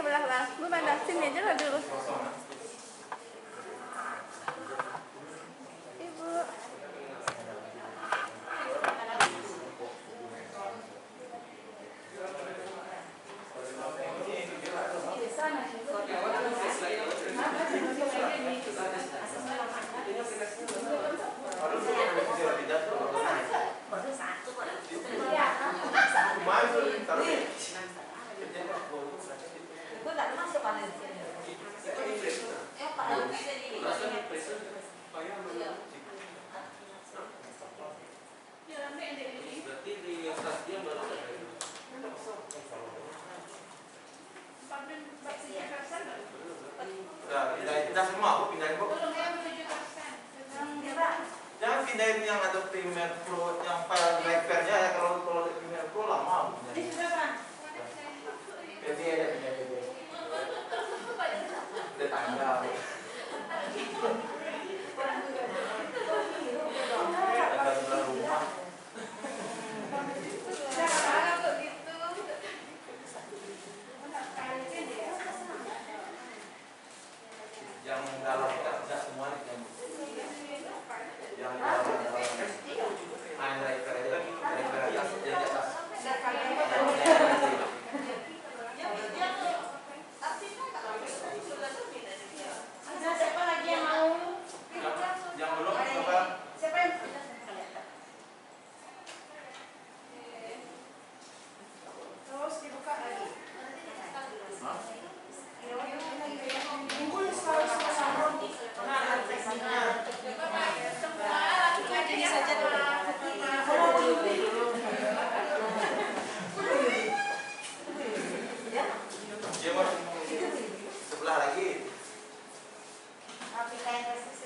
sebelah lah. Lu mana? Sini aja lah dulu. Ibu. Pindah semua, aku pindahin kok. Jangan pindahin yang ada Premier Pro, yang Blackberry ya, kalau Premier Pro lama. Jadi ada pindah. Tetangga. Ada sebelah rumah. Yang dalam tidak semua nih yang dalam main driver aja driver atas di atas siapa lagi yang mau yang belum coba siapa yang terus dibuka lagi sebelah lagi.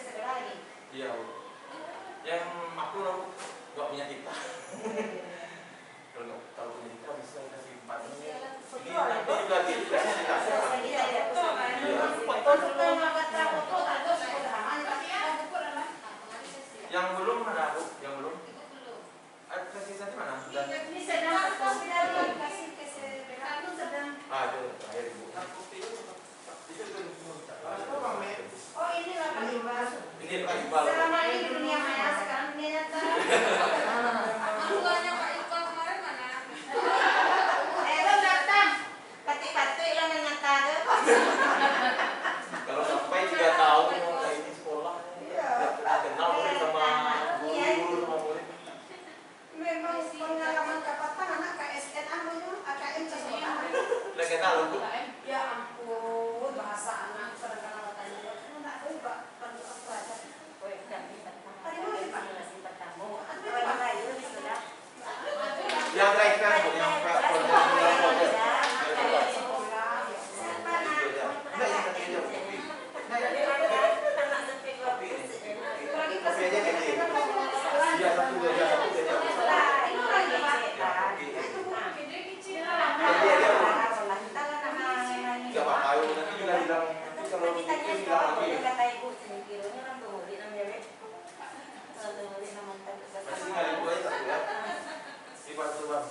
sebelah lagi. Iya. Yang aku nggak punya kita. Kalau punya kita bisa kasih 4 ini. Ini nanti juga dikasih dikasih. Yang belum mana aku? Yang belum? Kasih saja mana? Sudah. Ini sedang kasih ke sedang. Ah, itu terakhir ibu. Oh ini lah Pak Iqbal. Ini Pak Iqbal. Selama ini di dunia maya, sekarang dunia nyata. Keluarnya Pak Iqbal kemarin mana? Belum datang. Pati-pati yang nyata tuh. Kalau sampai 3 tahun mau kayak di sekolah, kenal murid sama guru sama murid. Memang pengalaman kapatan anak KSN AKM semua. Udah kenal lu. Ya ampun, bahasa anak kadang-kadang katanya. Enggak tahu Pak, bantu aku aja. Tadi mau sih Pak. Yang driver, yang masih tinggal ibu aja satu ya. Di Pak Tuhan.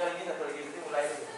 kali ini satu lagi itu mulai dulu.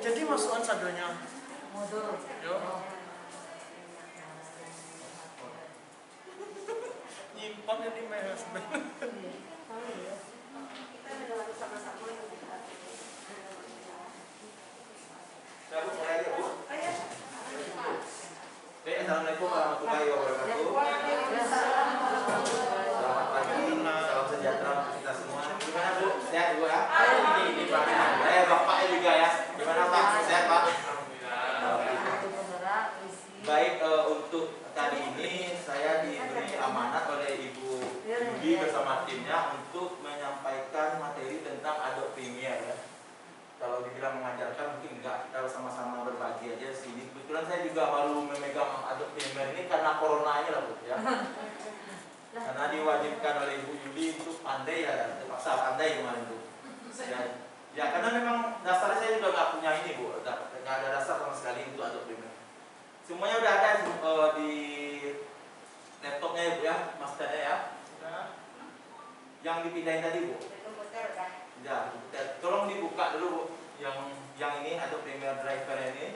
Jadi masukan sadonya. Yo. Nyimpan jadi mes. Assalamualaikum warahmatullahi wabarakatuh. Selamat pagi, salam sejahtera untuk kita semua. Gimana Bu? Sehat Bu ya? Ini Pak. Bapak juga ya. Gimana Pak? Sehat Pak? Baik, untuk kali ini saya diberi amanat oleh Ibu Yudi bersama timnya untuk menyampaikan materi tentang Adobe Premiere ya. Kalau dibilang mengajarkan mungkin enggak, kita sama-sama berbagi aja sini. Kebetulan saya juga baru memegang Adobe Premiere ini karena corona ini lah Bu ya. Karena diwajibkan oleh Ibu Yudi untuk pandai ya, terpaksa pandai kemarin Bu. Ya karena memang dasarnya saya juga nggak punya ini Bu, nggak ada dasar sama sekali untuk Adobe Premiere. Semuanya udah ada di laptopnya ya Bu ya, masternya ya. Yang dipindahin tadi Bu. Ya, tolong dibuka dulu Bu. Yang ini Adobe Premiere Driver ini.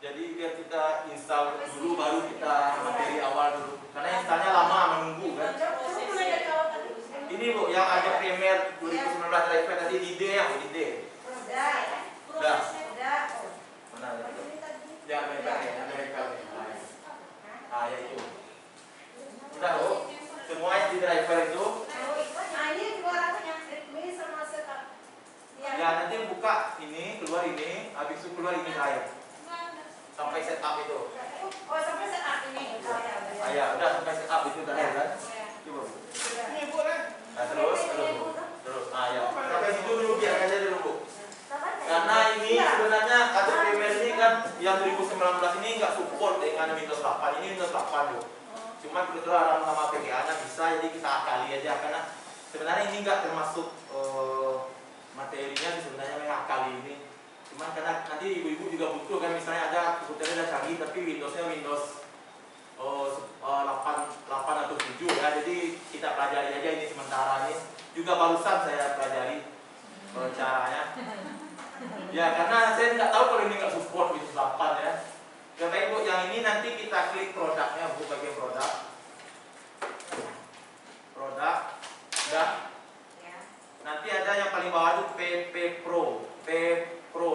Jadi biar kita install dulu baru kita materi awal dulu. Karena installnya lama menunggu kan. Ini Bu, yang Adobe Premiere 2019 Driver tadi di D ya Bu, di D. Udah. Mana itu? Ya, mereka. Ah, ya itu. Udah Bu. Semuanya di driver itu. Ya nanti buka ini, keluar ini, habis itu keluar ini saya. Sampai setup itu. Oh, sampai setup ini. Ah, ya, udah sampai setup itu tadi kan. Coba Bu. Nah, terus. Ah, ya. Sampai situ dulu biar aja dulu Bu. Karena ini sebenarnya Adobe Premiere ini kan yang 2019 ini nggak support dengan Windows 8. Ini Windows 8 Bu. Cuma kebetulan sama PGA-nya bisa, jadi kita akali aja karena sebenarnya ini nggak termasuk materinya, sebenarnya memang akali ini. Cuman karena nanti ibu-ibu juga butuh kan, misalnya ada komputernya udah canggih tapi Windowsnya Windows 8 atau 7 ya, jadi kita pelajari aja ini sementara ini. Juga barusan saya pelajari caranya. Ya karena saya nggak tahu kalau ini nggak support Windows 8 ya. Ya baik Bu, yang ini nanti kita klik produknya Bu, bagian produk. Udah. Nanti ada yang paling bawah itu PP Pro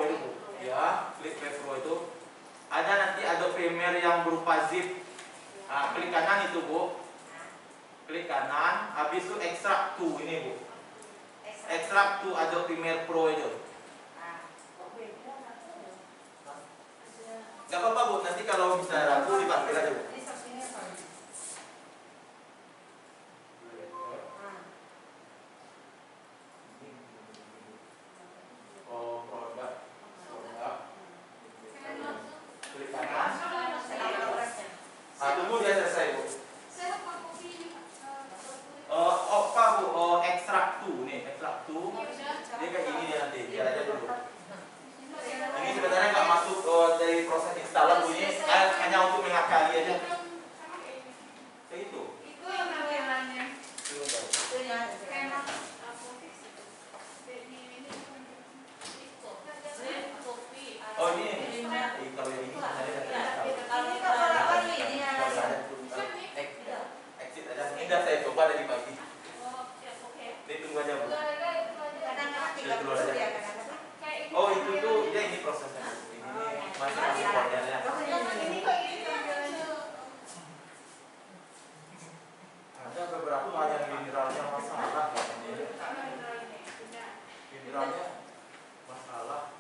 itu Bu. Ya, klik PP Pro itu. Ada nanti Adobe Premiere yang berupa zip. Nah, klik kanan itu Bu. Klik kanan, habis itu extract to ini Bu. Extract to Adobe Premiere Pro itu. Nggak apa-apa Bu, nanti kalau bisa ragu dipanggil aja Bu. Ini saksinya apa? Oh, produk. Klik kanan. Tunggu dia selesai Bu. Pak Bu, ekstrak tuh nih, ekstrak tuh. Dia kayak gini dia nanti, biar aja dulu. Ini sebenarnya nggak masuk dari proses installer Bu, ini hanya untuk mengakali aja. Kayak itu. Itu yang tampilannya. Itu ya. Oh ini, kalau yang ini sebenarnya dari installer. Ini kalau apa nih dia? Kalau ada tuh, exit aja. Ini udah saya coba dari pagi. Ini tunggu aja Bu. Kadang-kadang 30 ya kadang-kadang. Oh itu tuh, dia ini prosesnya Bu. Ini masuk ordernya. Ini kok ini tampilannya? Ada beberapa hal yang mineralnya masalah katanya. Mineralnya masalah.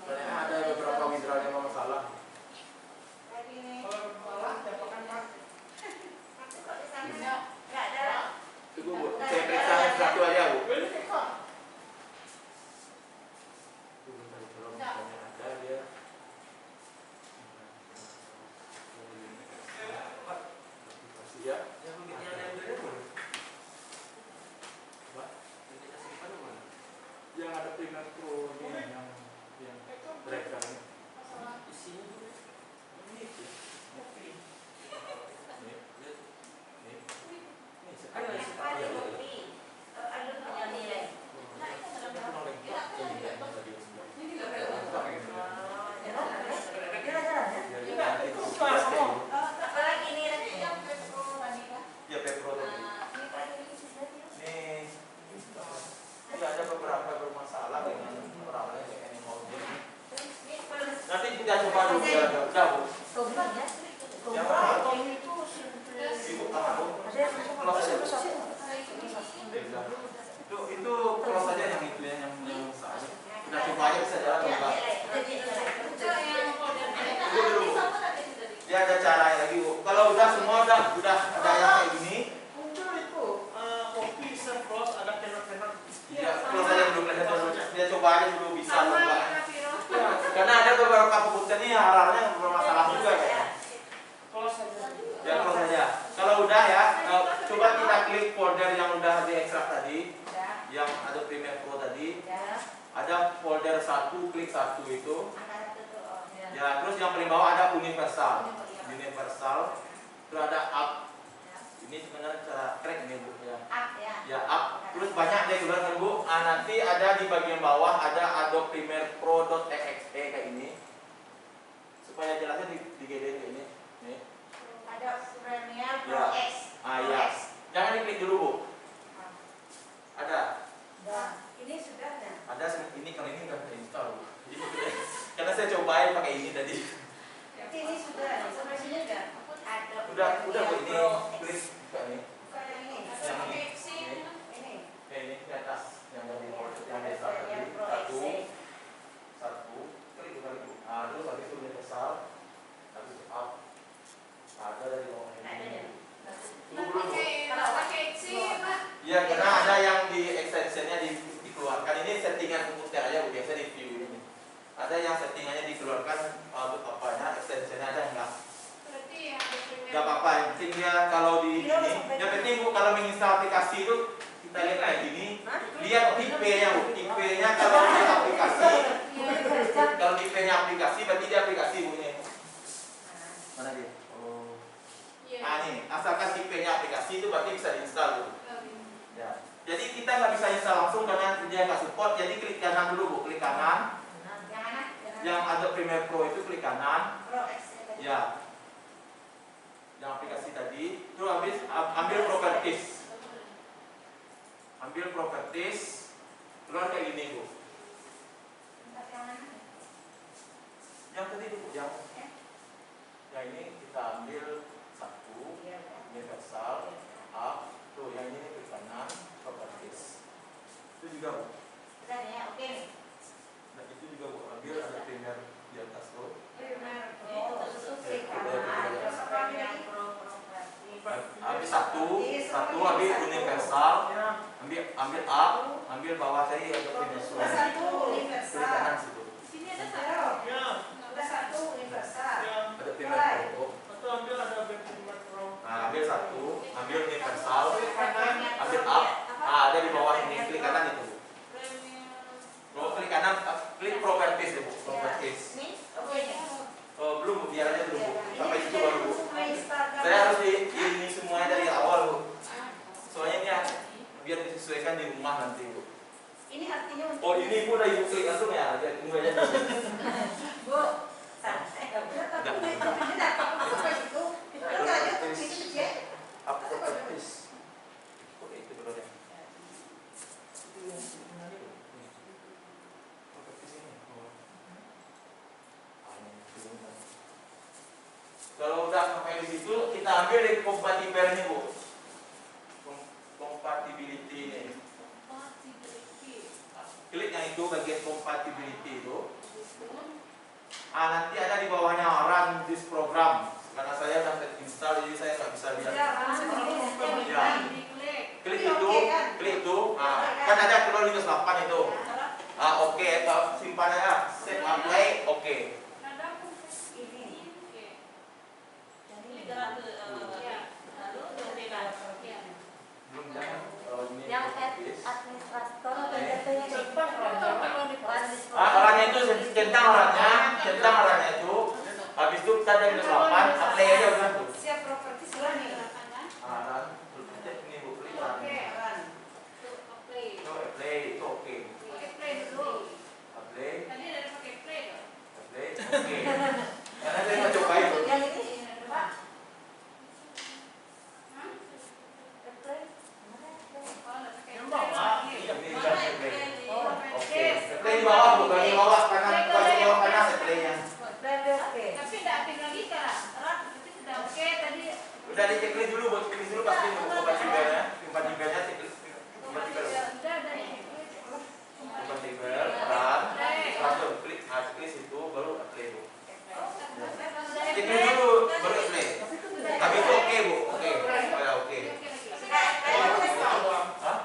Sebenarnya ada beberapa mineralnya masalah. Kayak gini. Tunggu Bu, saya periksa satu aja Bu. Ada dia. Ya, yang begini ada yang beda boleh. Apa? Yang ada Premier Pro ini yang breaker ini. Isinya tuh ini tuh. Ya Pepro tadi. Nih, ini ada beberapa bermasalah dengan orangnya kayak animal jam. Nanti kita coba dulu ya, udah Bu. Yang mana? Ibu apa Bu? Close aja Bu. Itu close aja yang itu ya, yang saya. Kita coba aja bisa jalan enggak? Tunggu dulu Bu. Dia ada caranya lagi Bu. Kalau udah semua udah ada yang kayak gini. Muncul itu kopi serpros ada penak-penak. Ya, close aja dulu dia coba aja dulu bisa atau enggak. Karena ada beberapa komputer ini alarmnya bermasalah juga kayaknya. Close saja. Ya close saja. Kalau udah ya, coba kita klik folder yang udah diekstrak tadi, yang ada Premiere Pro tadi. Ada folder 1, klik 1 itu. Ya, terus yang paling bawah ada universal. Universal. Terus ada app. Ini sebenarnya cara crack ini Bu ya. Ya app. Terus banyak deh keluarkan Bu. Nanti ada di bagian bawah ada Adobe Premiere Pro.exe kayak ini. Supaya jelasnya digedein kayak ini. Nih. Ada Premiere Pro Ya. X. Ya. Jangan diklik dulu Bu. Ada. Ini sudah ada. Ada ini kalau ini udah terinstall Bu. Jadi karena saya cobain pakai ini tadi. Berarti ini sudah ada. Sampai sini udah ada. Udah Bu ini klik buka nih. Bukan yang ini. Yang ini. Ini. Ini di atas yang dari yang desa tadi. Satu. Klik buka Bu. Terus habis itu universal. Habis itu up. Ada dari bawah ini. Tunggu dulu. Ya karena ada yang di extensionnya dikeluarkan. Ini settingan komputer aja Bu, biasa di view ini. Ada yang settingannya dikeluarkan apanya, extensionnya ada enggak? Enggak apa-apa, yang penting dia kalau di ini. Yang penting Bu kalau menginstal aplikasi itu kita lihat kayak gini. Lihat IP-nya Bu, IP-nya kalau dia aplikasi. Kalau IP-nya aplikasi berarti dia aplikasi Bu ini. Mana dia? Oh. Ini asalkan IP-nya aplikasi itu berarti bisa diinstal Bu. Ya. Jadi kita nggak bisa install langsung karena dia nggak support. Jadi klik kanan dulu Bu, klik kanan. Yang ada Premiere Pro itu klik kanan. Ya. Yang aplikasi tadi. Terus habis ambil properties. Ambil properties. Keluar kayak gini Bu. Yang tadi Bu, yang ini kita ambil satu universal. Tuh yang ini klik kanan properties. Itu juga Bu. Kan ya, oke nih. Nah itu juga Bu, ambil ada Premier di atas tuh. Premier Pro, itu klik kanan. Terus apa lagi? Ambil satu ambil universal, ambil up, ambil bawah tadi ada Premier Pro. Udah satu Klik universal. kanan situ. Sini ada satu. Ya. Udah satu universal. Ya. Ada Premier Pro. Atau ambil ada Premier Pro. Nah, ambil satu, ambil universal, Kanan. ambil up. Ah, ada di bawah ini, klik kanan itu. Oh, klik kanan, klik properties ya Bu, properties. Nih, oke nih. Oh, belum Bu, biar aja dulu Bu. Sampai situ baru Bu. Instagram. Saya harus ini semuanya dari awal Bu. Soalnya ini biar disesuaikan di rumah nanti Bu. Ini artinya untuk Oh, ini Bu udah Ibu klik langsung ya, jadi tunggu aja dulu. Bu, santai. Udah tapi ini dapat apa itu? Kalau aja tuh itu kecil. Apa properties? Oke, itu dulu deh. Properties ini. Kalau udah sampai di situ, kita ambil dari compatible ini Bu. Compatibility ini. Klik yang itu bagian compatibility itu. Nanti ada di bawahnya run this program. Karena saya udah install jadi saya nggak bisa lihat. Ya. Klik itu. Kan ada keluar Windows 8 itu. Oke, simpan aja. Save apply, oke. Belum jangan. Yang administrator Orangnya itu centang orangnya itu. Habis itu kita ada Windows 8, apply aja udah tuh. siap properti sudah nih. Dan ini Bu, klik run. Itu apply, itu oke. Apply, oke. Karena saya mau cobain Bu. Yang ini Pak. Yang bawah. Ini udah apply. Oke, apply di bawah Bu, bagian bawah kanan, bagian bawah kanan apply-nya. Oke. Tapi tidak aktif lagi Kak. Tapi sudah oke tadi. Udah diceklis dulu, buat ceklis dulu pasti kompatibelnya, kompatibelnya ceklis kompatibel. Sudah ada ini. Kompatibel, run, langsung klik, ceklis itu baru apply Bu. Ceklis dulu baru apply. Tapi itu oke Bu, oke, ya oke. Hah?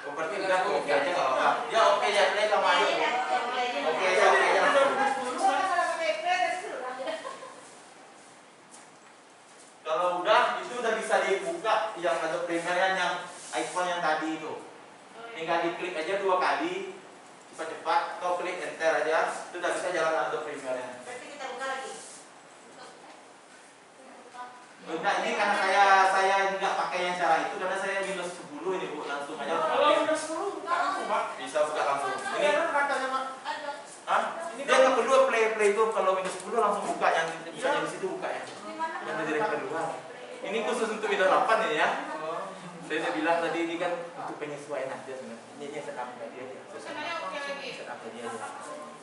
Kompatibel udah tuh oke aja nggak apa-apa. Ya oke ya apply sama aja Bu. Oke aja langsung. Kalau udah itu udah bisa dibuka yang ada primernya yang icon yang tadi itu. Tinggal diklik aja 2 kali cepat-cepat atau klik enter aja itu udah bisa jalan Adobe Premiere-nya. Berarti kita buka lagi. Nah ini karena saya nggak pakai yang cara itu karena saya Windows 10 ini Bu, langsung aja buka. Kalau Windows 10 buka langsung Pak. Bisa buka langsung. Ini Ini katanya Pak. Hah? Dia nggak perlu play itu kalau Windows 10 langsung buka yang bisa di situ buka ya. Yang dari kedua. Ini khusus untuk Windows 8 ini ya. Saya bilang tadi ini kan untuk penyesuaian aja sebenarnya. Ini setup tadi aja. Sebenarnya oke lagi. Setup tadi aja.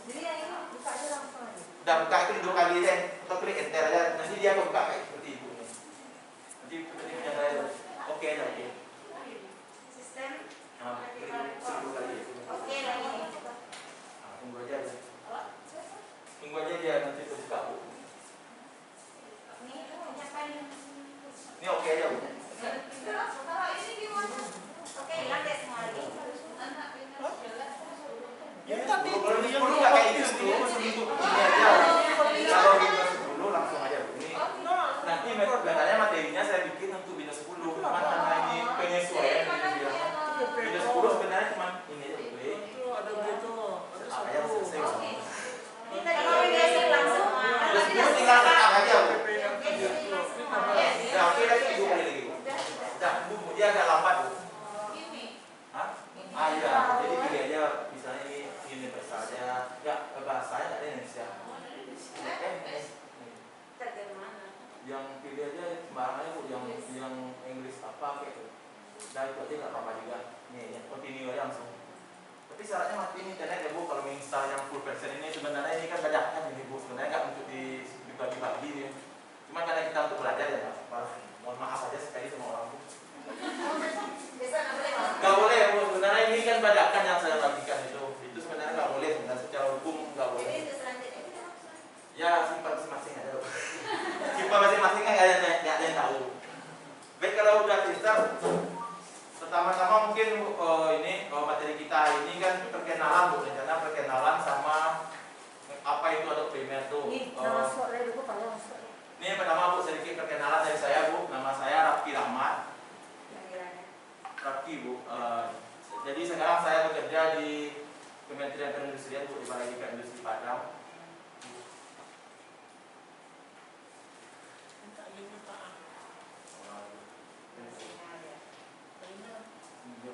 Jadi yang ini buka aja langsung aja. Udah buka itu 2 kali deh. Atau klik enter aja. Nanti dia akan buka kayak seperti itu. Nanti seperti punya saya. Oke aja oke. Sistem. Klik 2 kali. Oke lagi. Tunggu aja. Tunggu aja dia nanti buka Bu. Ini siapa ini? Ini oke aja Bu. Kalau ini gimana? Oke, hilang deh semua lagi. Ya tadi Kalau Windows 10 nggak kayak gitu Bu. Untuk ini aja. Kalau Windows 10 langsung aja Bu. Ini nanti sebenarnya materinya saya bikin untuk Windows 10. Cuma karena ini penyesuaian ini bilang. Windows 10 sebenarnya cuma ini aja Bu. itu ada begitu. Setup aja selesai. Kita kalau Windows langsung. Windows 10 tinggal setup aja Bu. Jadi langsung. Ya oke lagi 2 kali lagi Bu. Dah Bu, dia agak lambat Bu. Ini. Hah? Iya, jadi pilih aja misalnya ini universal aja. Enggak, bahasanya nggak ada Indonesia. Bagaimana? Yang pilih aja sembarangan aja Bu, yang Inggris apa kayak itu. Nah itu aja nggak apa-apa juga. Nih, yang continue aja langsung. Tapi syaratnya matiin internet ya Bu, kalau menginstal yang full version ini sebenarnya ini kan bajakan ini Bu, sebenarnya nggak untuk dibagi-bagi ya. Cuma karena kita untuk belajar ya Pak. Mohon maaf aja sekali sama orang Bu. Biasa nggak boleh. Nggak boleh Bu, sebenarnya ini kan bajakan yang saya bagikan Ya simpan masing-masing aja. Simpan masing-masing kan nggak ada yang tahu. Baik, kalau udah kristal, pertama-tama mungkin ini materi kita ini kan perkenalan, Bu. Rencana perkenalan sama apa itu Adobe Premiere tuh. Ini yang pertama, Bu, sedikit perkenalan dari saya, Bu. Nama saya Raffi Rahmat. Raffi, Bu. Jadi sekarang saya bekerja di Kementerian Perindustrian, Bu, di Balai Diklat Industri Padang.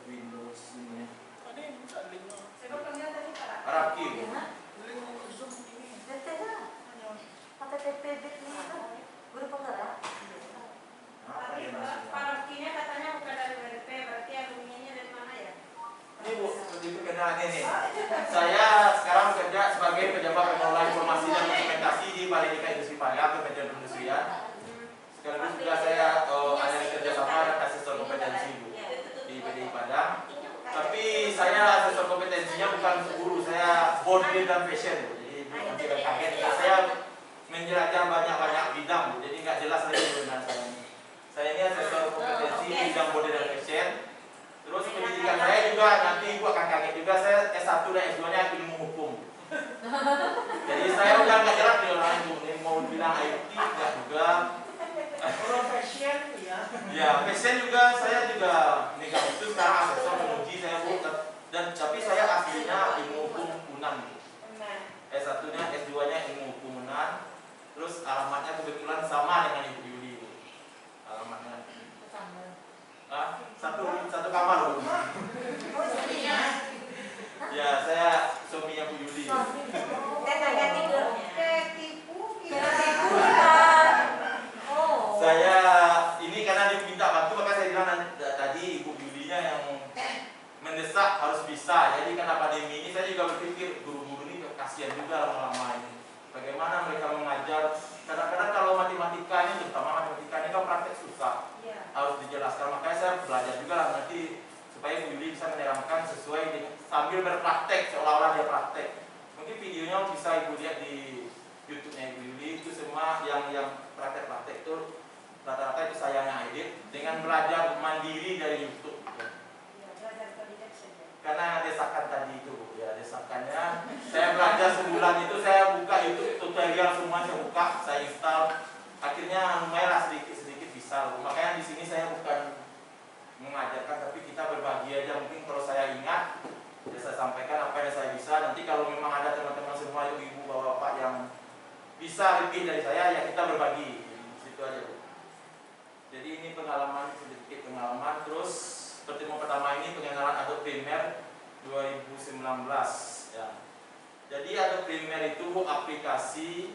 Windows ini. Saya panggil tadi Pak. Raffi, Bu. Pakai TPB ini kan guru penggerak. Apa Tapi dia maksudnya? Pak Rafkinya katanya bukan dari WDP, berarti alumninya dari mana ya? Ini, Bu, seperti perkenalan ini. Saya sekarang bekerja sebagai pejabat pengelola informasi dan dokumentasi di Balai Diklat Industri Padang, Kementerian Perindustrian. Sekaligus juga saya ada bekerja sama dengan asesor kompetensi, Bu, di PDI Padang. Tapi saya asesor kompetensinya bukan guru, saya body dan fashion, Bu. Jadi bukan tidak kaget. Saya menjelajah banyak bidang, Bu. Jadi nggak jelas lagi dengan saya ini. Saya ini asesor kompetensi bidang body dan fashion. Terus pendidikan saya juga nanti Ibu akan kaget juga, saya S1 dan S2-nya ilmu hukum. Jadi saya udah nggak jelas di orang itu, mau bilang IT nggak juga. Orang fashion ya. Ya, fashion juga saya juga megang itu sekarang asesor menguji saya, Bu. Dan tapi saya aslinya ilmu hukum UNAN. S1-nya, S2-nya ilmu hukum UNAN. Terus alamatnya kebetulan sama dengan Ibu Yuli, Bu. Alamatnya. Satu kamar, Bu. Ya, saya suaminya Bu Yuli. Saya ini karena diminta bantu, maka saya bilang tadi Ibu Yulinya yang mendesak harus bisa. Jadi karena pandemi ini saya juga berpikir guru-guru ini kasihan juga lama-lama ini. Bagaimana mereka mengajar? Kadang-kadang kalau matematika ini, terutama matematika ini kan praktek susah, harus dijelaskan. Makanya saya belajar juga lah nanti supaya Bu Yuli bisa menerangkan sesuai dengan sambil berpraktek seolah-olah dia praktek. Mungkin videonya bisa Ibu lihat di YouTube-nya Ibu Yuli, itu semua yang praktek-praktek itu rata-rata itu saya yang edit dengan belajar mandiri dari YouTube. Karena desakan tadi itu, Bu, ya desakannya saya belajar sebulan itu saya buka YouTube tutorial semua saya buka, saya install, akhirnya lumayan sedikit bisa, Bu. Makanya di sini saya bukan mengajarkan tapi kita berbagi aja, mungkin kalau saya ingat ya saya sampaikan apa yang saya bisa. Nanti kalau memang ada teman-teman semua ibu-ibu bapak-bapak yang bisa lebih dari saya, ya kita berbagi. Situ aja, Bu. Jadi ini pengalaman, sedikit pengalaman. Terus pertemuan pertama ini pengenalan Adobe Premiere 2019 ya. Jadi Adobe Premiere itu aplikasi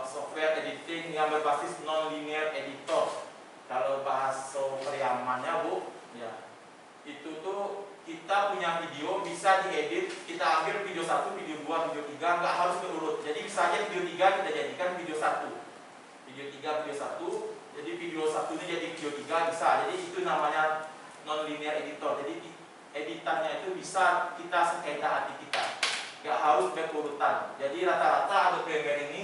software editing yang berbasis non-linear editor. Kalau bahasa Priamannya, Bu, ya. Itu tuh kita punya video bisa diedit, kita ambil video 1, video 2, video 3, nggak harus berurut. Jadi bisa aja video 3 kita jadikan video 1. Video 3, video 1. Jadi video 1 ini jadi video 3 bisa. Jadi itu namanya non-linear editor. Jadi editannya itu bisa kita sekehendak hati kita, nggak harus berurutan. Jadi rata-rata Adobe Premiere ini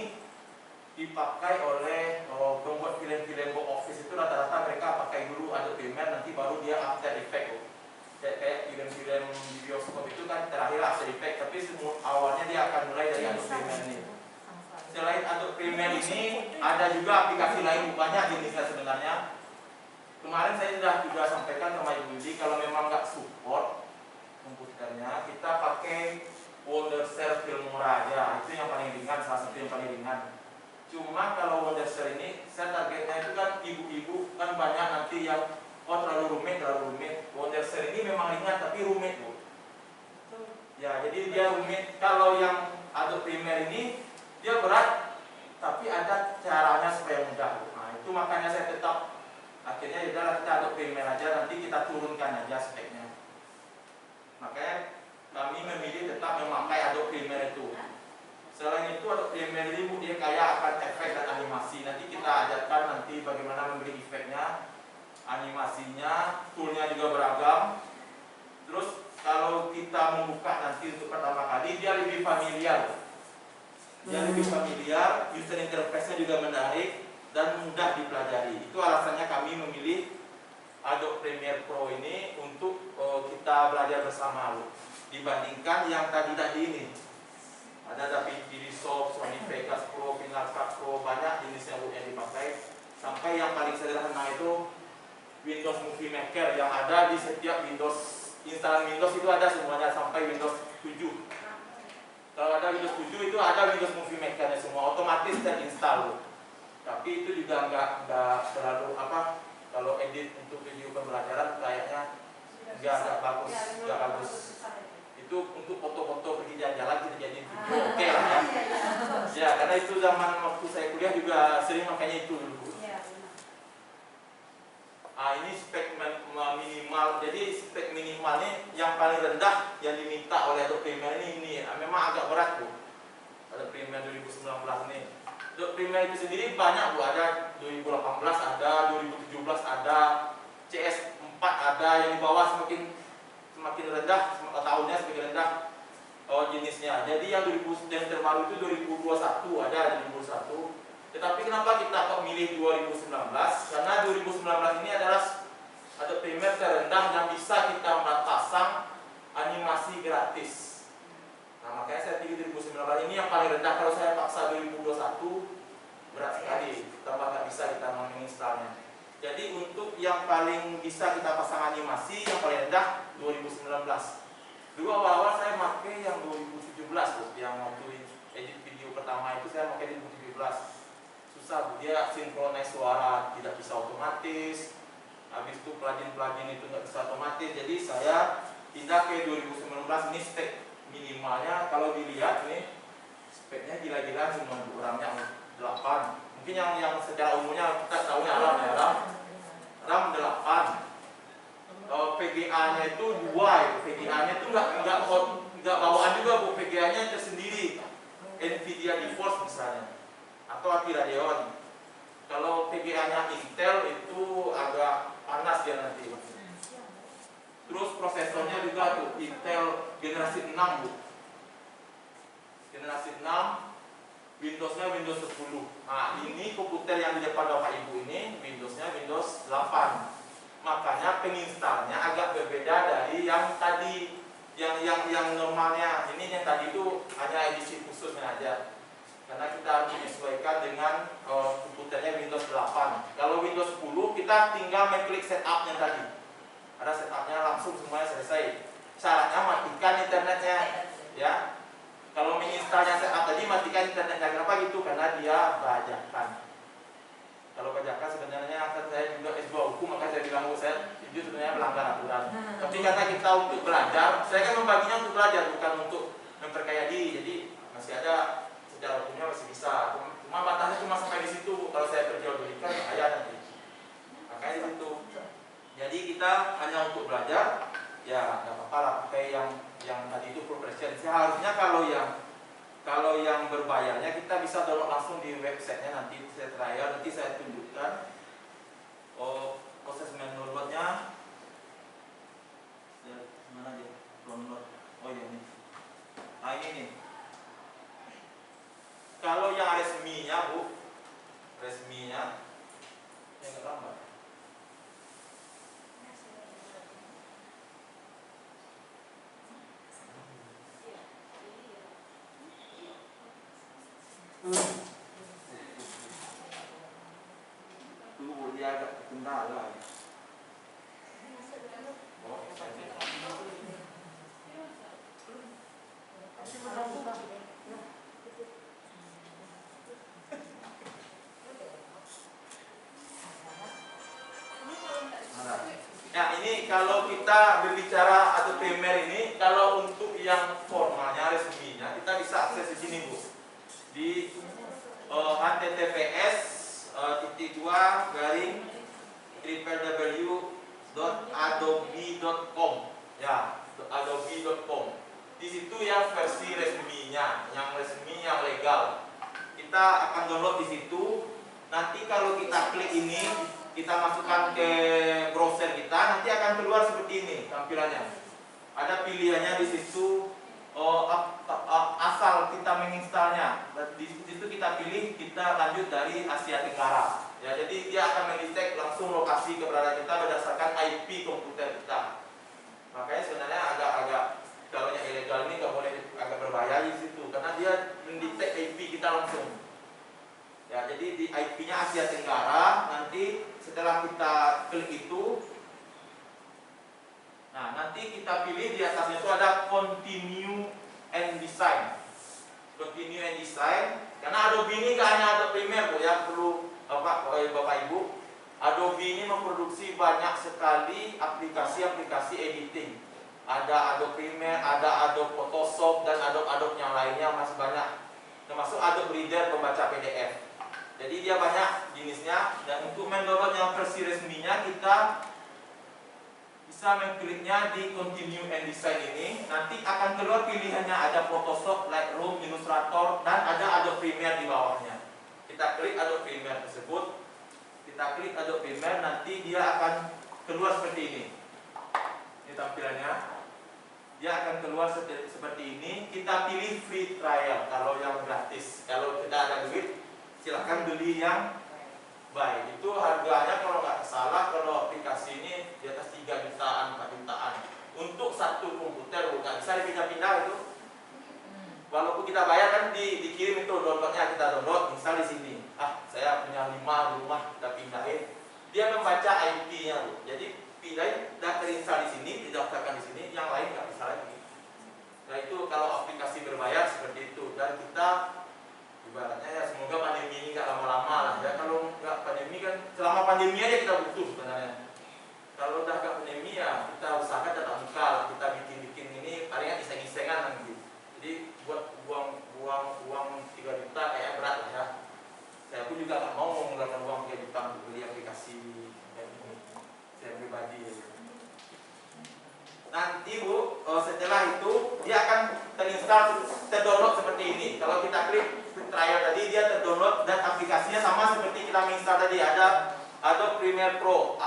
dipakai oleh pembuat film-film box office, itu rata-rata mereka pakai dulu Adobe Premiere, nanti baru dia After Effects. Kayak film-film di bioskop itu kan terakhir After Effects, tapi semua awalnya dia akan mulai dari Adobe Premiere ini. Selain Adobe Premiere ini ada juga aplikasi lain, banyak jenisnya sebenarnya. Kemarin saya sudah juga sampaikan sama Ibu Yudi, kalau memang nggak support komputernya, kita pakai Wondershare Filmora aja. Itu yang paling ringan, salah satu yang paling ringan. Cuma kalau Wondershare ini, saya targetnya itu kan ibu-ibu, kan banyak nanti yang terlalu rumit. Wondershare ini memang ringan tapi rumit, Bu. Ya, jadi dia rumit. Kalau yang Adobe Premiere ini dia berat, tapi ada caranya supaya mudah, Bu. Nah, itu makanya saya tetap akhirnya kita Adobe Premiere aja, nanti kita turunkan aja speknya. Makanya kami memilih tetap memakai Adobe Premiere itu. Selain itu Adobe Premiere ini, Bu, dia kaya akan efek dan animasi. Nanti kita ajarkan nanti bagaimana memberi efeknya, animasinya, toolnya juga beragam. Terus kalau kita membuka nanti untuk pertama kali, dia lebih familiar. Dia lebih familiar, user interface-nya juga menarik dan mudah dipelajari. Itu alasannya kami memilih Adobe Premiere Pro ini untuk kita belajar bersama, Bu. Dibandingkan yang tadi ini. Ada DaVinci Resolve, Sony Vegas Pro, Final Cut Pro, banyak jenisnya, Bu, yang dipakai. Sampai yang paling sederhana itu Windows Movie Maker yang ada di setiap Windows, instalan Windows itu ada semuanya sampai Windows 7. Kalau ada Windows 7 itu ada Windows Movie Maker-nya semua otomatis terinstall. Tapi itu juga nggak terlalu apa, kalau edit untuk video pembelajaran kayaknya nggak bagus. Itu untuk foto-foto pergi jalan-jalan kita jadi video oke lah ya. Ya, karena itu zaman waktu saya kuliah juga sering makanya itu dulu. Ini spek minimal. Jadi spek minimalnya yang paling rendah yang diminta oleh Adobe Premiere ini memang agak berat, Bu. Adobe Premiere 2019 ini. Adobe Premiere itu sendiri banyak, Bu. Ada 2018 ada, 2017 ada, CS4 ada, yang di bawah semakin rendah, tahunnya semakin rendah jenisnya. Jadi yang terbaru itu 2021 ada 2021. Tetapi kenapa kita kok milih 2019? Karena 2019 ini adalah Adobe Premiere terendah yang bisa kita pasang animasi gratis. Nah, makanya saya pilih 2019 ini yang paling rendah. Kalau saya paksa 2021 berat sekali, tambah nggak bisa kita menginstalnya. Jadi untuk yang paling bisa kita pasang animasi yang paling rendah 2019. Dulu awal-awal saya pakai yang 2017, Bu. Yang waktu edit video pertama itu saya pakai 2017. Susah, Bu. Dia sinkronis suara tidak bisa otomatis. Habis itu plugin itu nggak bisa otomatis. Jadi saya pindah ke 2019. Ini spek minimalnya kalau dilihat nih speknya gila-gila cuma RAM-nya 8. Mungkin yang secara umumnya kita tahu RAM ya, RAM 8. VGA-nya itu 2, VGA-nya itu nggak bawaan juga, Bu. VGA-nya tersendiri, Nvidia GeForce misalnya, atau ATI Radeon. Kalau VGA-nya Intel itu agak panas dia nanti. Terus prosesornya juga tuh Intel generasi 6, Bu. Generasi 6, Windows-nya Windows 10. Nah, ini komputer yang di depan Bapak Ibu ini Windows-nya Windows 8. Makanya penginstalnya agak berbeda dari yang tadi, yang normalnya. Ini yang tadi itu hanya edisi khususnya aja. Karena kita menyesuaikan dengan komputernya Windows 8. Kalau Windows 10 kita tinggal mengklik setupnya tadi. Ada setupnya langsung semuanya selesai. Syaratnya matikan internetnya, ya. Kalau menginstalnya setup tadi matikan internetnya. Kenapa gitu? Karena dia bajakan. Kalau bajakan sebenarnya kan saya juga S2 hukum, maka saya bilang saya itu sebenarnya melanggar aturan. Tapi karena kita untuk belajar, saya kan membaginya untuk belajar bukan untuk memperkaya diri. Jadi masih ada secara hukumnya masih bisa. Cuma batasnya cuma sampai di situ. Kalau saya perjualbelikan bahaya nanti. Makanya di situ. Jadi kita hanya untuk belajar, ya nggak apa-apa lah pakai yang tadi itu full version. Seharusnya kalau yang berbayarnya kita bisa download langsung di websitenya, nanti saya trial, nanti saya tunjukkan proses mendownloadnya. Ya, mana dia download? Oh iya nih. Nah ini nih. Kalau yang resminya, Bu, resminya yang nggak lambat. Dia agak terkendala. Nah ini kalau kita berbicara Adobe Premiere ini, kalau untuk yang formalnya, resminya, kita bisa akses di sini, Bu. Di https://www.adobe.com, ya, adobe.com. Di situ yang versi resminya, yang resmi, yang legal. Kita akan download di situ. Nanti kalau kita klik ini, kita masukkan ke browser kita, nanti akan keluar seperti ini tampilannya. Ada pilihannya di situ, asal kita menginstalnya. Di situ kita pilih, kita lanjut dari Asia Tenggara. Ya, jadi dia akan mendetek langsung lokasi keberadaan kita berdasarkan IP komputer kita. Makanya sebenarnya agak kalau yang ilegal ini nggak boleh, agak berbahaya di situ karena dia mendetek IP kita langsung. Ya, jadi di IP-nya Asia Tenggara, nanti setelah kita klik itu, nah nanti kita pilih di atasnya itu ada Continue and Design. Continue and Design, karena Adobe ini nggak hanya Adobe Premiere Bu, ya perlu Bapak Ibu. Adobe ini memproduksi banyak sekali aplikasi-aplikasi editing. Ada Adobe Premiere, ada Adobe Photoshop dan Adobe yang lainnya masih banyak. Termasuk Adobe Reader pembaca PDF. Jadi dia banyak jenisnya, dan untuk mendownload yang versi resminya kita bisa mengkliknya di Continue and Design ini. Nanti akan keluar pilihannya, ada Photoshop, Lightroom, Illustrator, dan ada Adobe Premiere di bawahnya. Kita klik Adobe Premiere tersebut, kita klik Adobe Premiere, nanti dia akan keluar seperti ini. Ini tampilannya. Dia akan keluar seperti ini. Kita pilih free trial kalau yang gratis. Kalau tidak ada duit, silahkan beli yang buy. Itu harganya kalau nggak salah, kalau aplikasi ini di atas 3 jutaan, 4 jutaan. Untuk satu komputer bukan bisa dipindah-pindah itu. Walaupun kita bayar kan dikirim itu downloadnya, kita download, install di sini. Saya punya 5 di rumah, kita pindahin. Dia membaca IP-nya, Bu. Jadi pindahin, dah terinstall di sini, didaftarkan di sini, yang lain nggak bisa lagi. Nah itu kalau aplikasi berbayar seperti itu. Dan kita ibaratnya ya semoga pandemi ini nggak lama-lama lah ya. Kalau nggak pandemi kan, selama pandemi aja kita butuh sebenarnya. Kalau udah nggak pandemi ya kita usahakan tetap muka lah. Kita bikin ini palingan iseng-isengan nanti. Jadi buat buang uang 3 juta kayak berat lah ya. Saya pun juga nggak mau mengeluarkan uang 3 juta untuk beli aplikasi kayak ini. Saya pribadi ya. Nanti Bu, setelah itu dia akan terinstall, terdownload seperti ini. Kalau kita klik trial tadi, dia terdownload dan aplikasinya sama seperti kita menginstal tadi. Ada Adobe Premiere Pro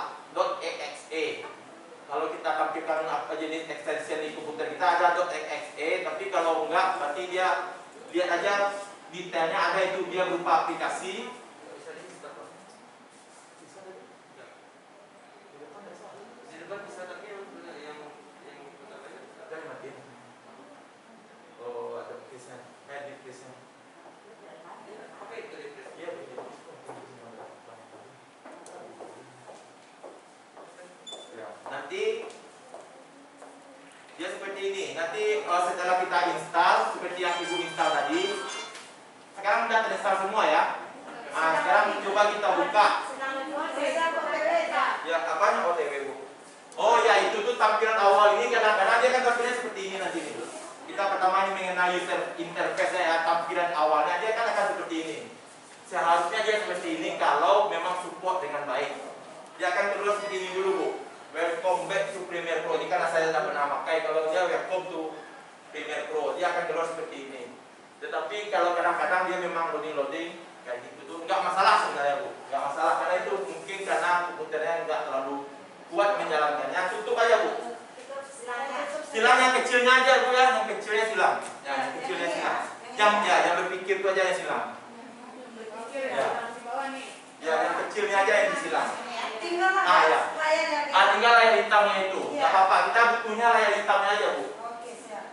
.exe. Kalau kita tampilkan apa jenis extension di komputer kita ada .exe, tapi kalau enggak berarti dia lihat aja detailnya ada itu, dia berupa aplikasi. Nanti dia seperti ini. Nanti setelah kita install seperti yang Ibu install tadi, sekarang sudah terinstall semua ya. Nah, sekarang coba kita buka. Ya, apanya OTW Bu? Oh ya, itu tuh tampilan awal ini kadang-kadang dia kan tampilannya seperti ini nanti nih. Kita pertama ini mengenai user interface ya, tampilan awalnya dia kan akan seperti ini. Seharusnya dia seperti ini kalau memang support dengan baik. Dia akan keluar seperti ini dulu Bu. Welcome back to Premiere Pro. Ini karena saya tidak pernah pakai. Kalau dia welcome to Premiere Pro, dia akan keluar seperti ini. Tetapi kalau kadang-kadang dia memang loading kayak gitu tuh nggak masalah sebenarnya Bu. Nggak masalah karena itu mungkin karena komputernya nggak terlalu kuat menjalankannya. Tutup aja Bu. Silang yang kecilnya aja Bu ya, yang kecilnya silang. Yang kecilnya silang. Yang berpikir itu aja yang silang. Ya, yang kecilnya aja yang disilang. Tinggal Ya. Tinggal layar hitamnya itu. Nggak apa-apa, kita butuhnya layar hitamnya aja Bu. Oke, siap.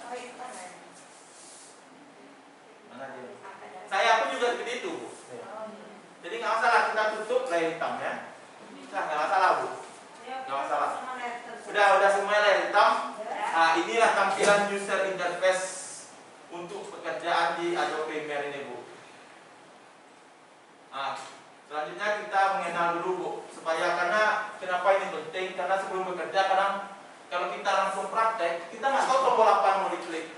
Mana dia? Saya pun juga seperti itu Bu. Jadi nggak masalah kita tutup layar hitamnya. Nggak masalah Bu. Nggak masalah. Udah semuanya layar hitam. Nah, inilah tampilan user interface untuk pekerjaan di Adobe Premiere ini Bu. Nah, selanjutnya kita mengenal dulu Bu, supaya karena kenapa ini penting, karena sebelum bekerja kadang kalau kita langsung praktek kita nggak tahu tombol apa mau diklik.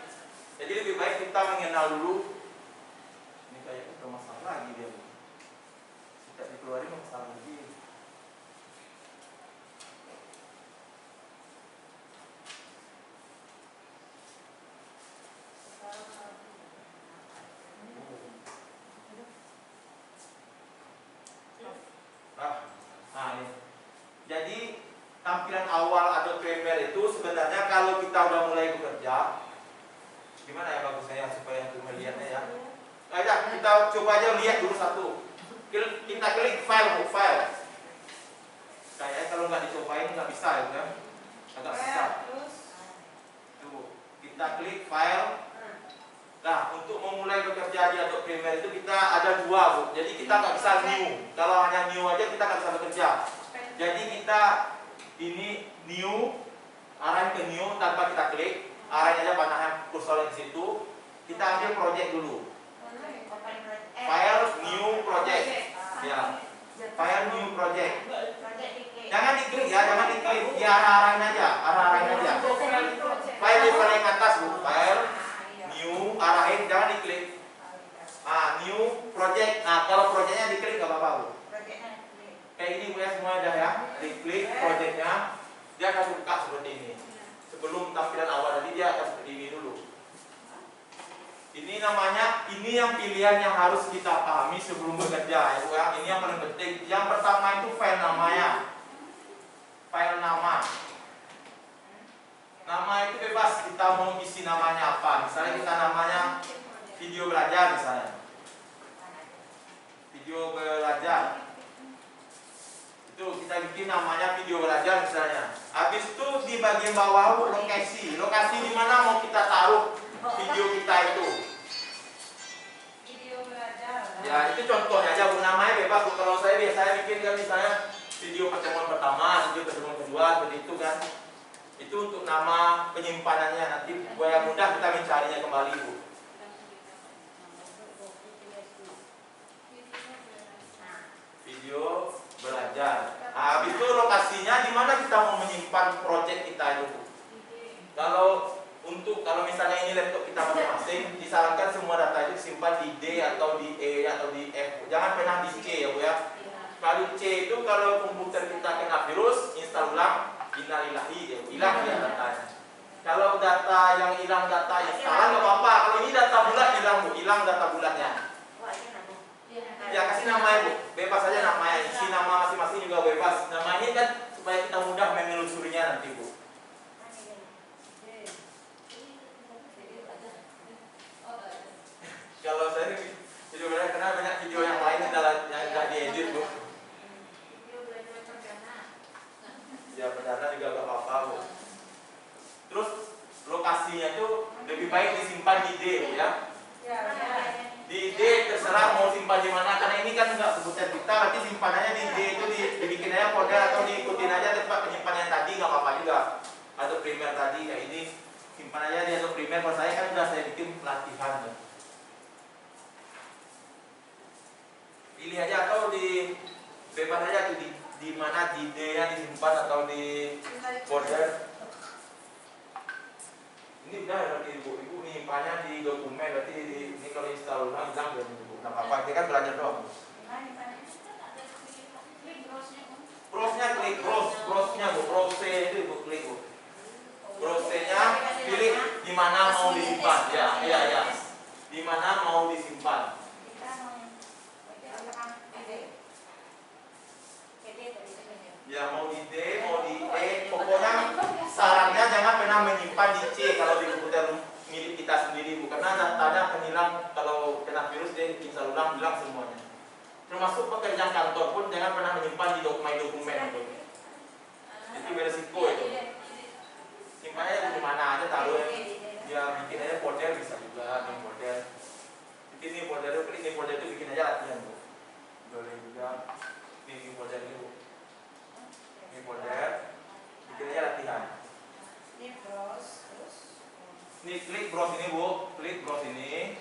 Jadi lebih baik kita mengenal dulu. Ini kayak masalah lagi dia Bu. Tidak dikeluarin masalah lagi. Nah, ini. Jadi tampilan awal Adobe Premiere itu sebenarnya kalau kita udah mulai bekerja, gimana ya bagusnya ya? kita coba aja lihat dulu satu. Kita klik file bu, file. Kayaknya kalau nggak dicobain nggak bisa ya, kan? Agak susah. Tuh, kita klik file. Nah, untuk memulai bekerja di Adobe Premiere itu kita ada dua bu. Jadi kita nggak bisa new. Kalau hanya new aja kita nggak bisa bekerja. Jadi kita ini new, arahin ke new tanpa kita klik, arahin aja panahnya kursornya di situ. Kita ambil project dulu. File new project. Ya. File new project. Jangan diklik ya, jangan diklik. Ya arahin aja, arahin aja. File di paling atas bu, file new, arahin, jangan diklik. New project. Nah, kalau projectnya diklik nggak apa-apa bu. Kayak ini bu ya, semua ada ya. Diklik projectnya, dia akan buka seperti ini. Sebelum tampilan awal tadi dia akan seperti ini dulu. Ini namanya, ini yang pilihan yang harus kita pahami sebelum bekerja ya bu ya. Ini yang paling penting. Yang pertama itu file namanya. File nama. Nama itu bebas, kita mau isi namanya apa. Misalnya kita namanya video belajar misalnya. Video belajar. Itu kita bikin namanya video belajar misalnya. Habis itu di bagian bawah lokasi. Lokasi di mana mau kita taruh video kita itu. Video belajar. Ya, itu contohnya aja bu, namanya bebas bu. Kalau saya biasanya bikin kan misalnya video pertemuan pertama, video pertemuan kedua, seperti itu kan. Itu untuk nama penyimpanannya, nanti supaya mudah kita mencarinya kembali bu. Video belajar. Nah, habis itu lokasinya di mana kita mau menyimpan project kita itu bu. Kalau misalnya ini laptop kita masing-masing, disarankan semua data itu disimpan di D atau di E atau di F. Jangan pernah di C ya bu ya. Kalau C itu kalau komputer kita kena virus, install ulang, innalillahi, hilang dia datanya. Kalau data yang hilang data instalan nggak apa-apa. Kalau ini data bulat hilang bu, hilang data bulatnya. Ya kasih namanya bu, bebas aja namanya. Isi nama masing-masing juga bebas. Nama ini kan supaya kita mudah menelusurinya nanti bu. Kalau saya video belajar karena banyak video yang lain yang nggak diedit bu. Ya perdana juga gak apa-apa bu. Terus lokasinya itu lebih baik disimpan di D bu ya. Di D terserah mau simpan di mana, karena ini kan nggak kebutuhan kita, berarti simpanannya di D itu dibikin aja folder atau diikutin aja tempat penyimpanan tadi nggak apa-apa juga. Atau Premiere tadi kayak ini simpan aja di Adobe Premiere. Kalau saya kan sudah saya bikin pelatihan tuh. Pilih aja atau di bebas aja tuh di mana di D-nya disimpan atau di folder. Ini udah berarti ibu menyimpannya di dokumen, berarti ini kalau install ulang hilang dan ibu. Nah apa dia kan belajar doang. Browse-nya klik browse-nya bu, browse itu ibu klik bu. Browse-nya pilih di mana mau disimpan. Ya. Di mana mau disimpan. Ya mau di D, mau di E, pokoknya sarannya jangan pernah menyimpan di C kalau di komputer milik kita sendiri bu, karena datanya akan hilang kalau kena virus, dia install ulang hilang semuanya. Termasuk pekerjaan kantor pun jangan pernah menyimpan di dokumen itu. Itu beresiko itu. Simpannya di mana aja taruh ya, bikin aja folder bisa juga, nih folder. Bikin nih folder, klik nih folder itu bikin aja latihan bu. Boleh juga. Nih folder ini bu. Ini folder, bikin aja latihan. Ini klik browse ini bu, klik browse ini.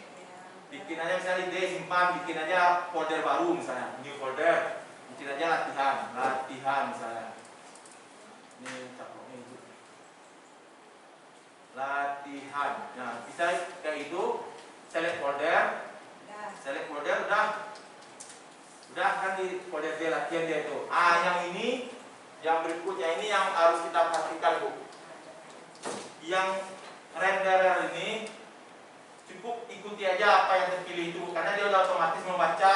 Bikin aja misalnya ide simpan, bikin aja folder baru misalnya, new folder. Bikin aja latihan misalnya. Ini caploknya itu. Latihan. Nah, bisa kayak itu, select folder. Select folder udah kan di folder D latihan dia itu. Yang ini yang berikutnya ini yang harus kita perhatikan bu. Yang renderer ini cukup ikuti aja apa yang terpilih itu, karena dia udah otomatis membaca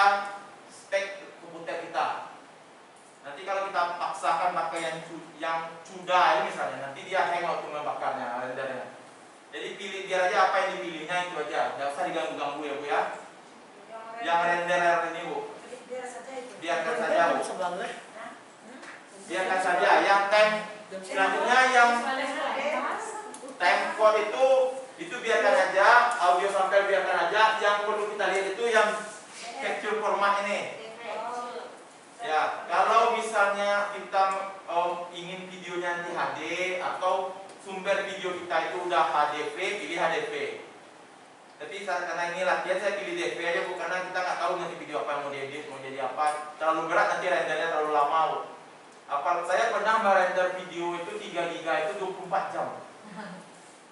spek komputer kita. Nanti kalau kita paksakan pakai yang sudah ini misalnya, nanti dia hang waktu membakarnya rendernya. Jadi pilih biar aja apa yang dipilihnya itu aja, nggak usah diganggu-ganggu ya bu ya. Yang renderer ini Bu. Biar saja itu. Biarkan saja Bu. Sebenarnya. Biarkan saja. Yang time selanjutnya yang time code itu biarkan aja. Audio sampai biarkan aja. Yang perlu kita lihat itu yang capture format ini. Ya, kalau misalnya kita ingin videonya nanti HD atau sumber video kita itu udah HDV, pilih HDV. Tapi karena ini latihan saya pilih DV aja Bu, karena kita nggak tahu nanti video apa yang mau diedit, mau jadi apa. Terlalu berat nanti rendernya terlalu lama Bu. Saya pernah merender video itu 3 GB itu 24 jam.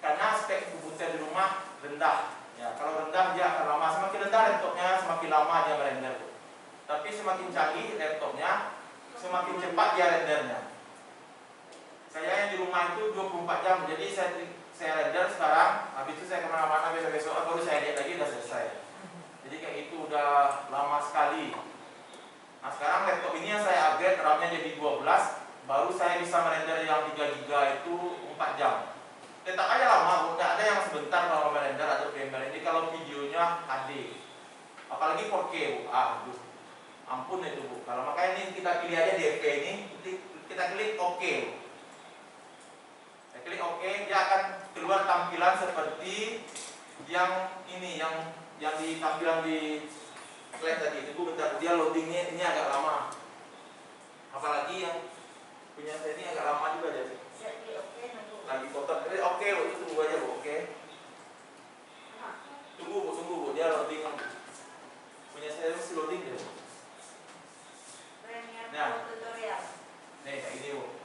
Karena spek komputer di rumah rendah. Ya, kalau rendah dia akan lama. Semakin rendah laptopnya semakin lama dia merender Bu. Tapi semakin canggih laptopnya, semakin cepat dia rendernya. Saya yang di rumah itu 24 jam, jadi saya render sekarang, habis itu saya kemana-mana besok-besok, baru saya lihat lagi udah selesai. Jadi kayak itu udah lama sekali. Nah sekarang laptop ini yang saya upgrade RAM-nya jadi 12, baru saya bisa merender yang 3 GB itu 4 jam. Tetap aja lama, nggak ada yang sebentar kalau merender atau gambar ini kalau videonya HD. Apalagi 4K Bu, aduh. Ampun itu Bu. Kalau makanya ini kita pilih aja DV ini, kita klik OK. Kita klik OK, dia akan keluar tampilan seperti yang ini, yang di tampilan di slide tadi. Tunggu bentar, dia loadingnya ini agak lama. Apalagi yang punya saya ini agak lama juga deh. Lagi kotor. OK Bu, itu tunggu aja Bu, OK. Tunggu Bu, dia loading. Punya saya masih loading deh. Nah, nih kayak ini Bu,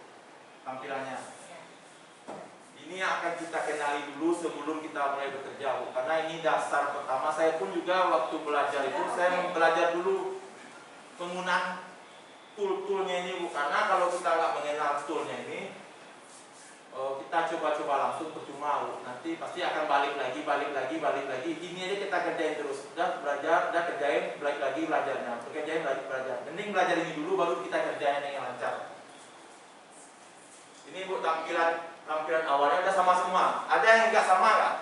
tampilannya. Ini yang akan kita kenali dulu sebelum kita mulai bekerja Bu, karena ini dasar pertama. Saya pun juga waktu belajar itu saya belajar dulu penggunaan tool-toolnya ini Bu, karena kalau kita nggak mengenal toolnya ini, kita coba-coba langsung percuma Bu. Nanti pasti akan balik lagi. Ini aja kita kerjain terus. Udah belajar, udah kerjain, balik lagi belajarnya. Kerjain lagi belajar. Mending belajar ini dulu, baru kita kerjain yang lancar. Ini Bu tampilan awalnya udah sama semua. Ada yang nggak sama nggak?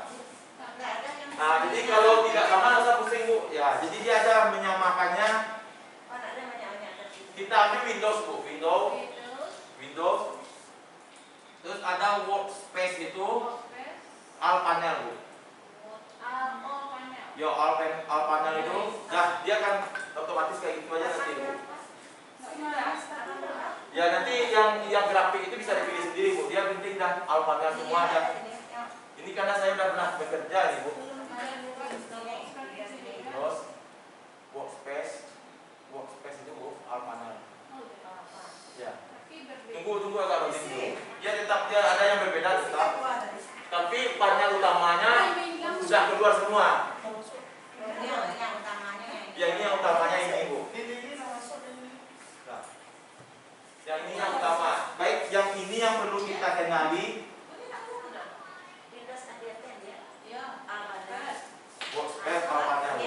Nah, jadi kalau tidak sama nggak usah pusing Bu. Ya, jadi dia ada menyamakannya. Kita ambil Windows Bu, Windows. Terus ada workspace itu all panel Bu. Ya all panel itu, nah dia kan otomatis kayak gitu aja nanti Bu. Ya nanti yang grafik itu bisa dipilih sendiri Bu. Dia penting dah all panel semua ada. Ini karena saya udah pernah bekerja nih Bu. Terus workspace itu Bu, all panel. Ya. Tunggu agak loading dulu. Ya tetap dia ada yang berbeda tetap. Tapi panel utamanya sudah keluar semua. Yang ini yang utamanya ini Bu. Nah, yang ini yang utama. Baik, yang ini yang perlu kita kenali. Workspace all panel.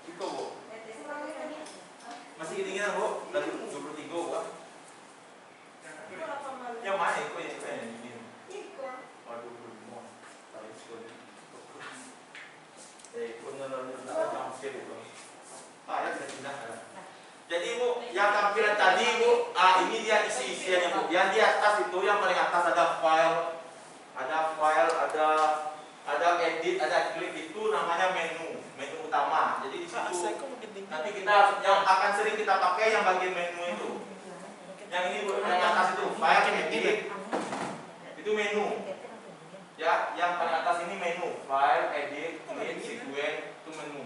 Itu Bu. Masih ketinggian Bu, dari 23 Bu. Yang mana itu yang ini? Waduh, belum. Tarik sekali. Jangan sekali Bu. Ya bisa pindah. Jadi Bu, yang tampilan tadi Bu, ini dia isi-isiannya Bu. Yang di atas itu, yang paling atas ada file, ada edit, ada klik, itu namanya menu utama. Jadi di situ nanti kita yang akan sering kita pakai yang bagian menu itu. Yang ini Bu, yang atas itu file, edit, itu menu. Ya, yang paling atas ini menu, file, edit, klik, sequence, itu menu.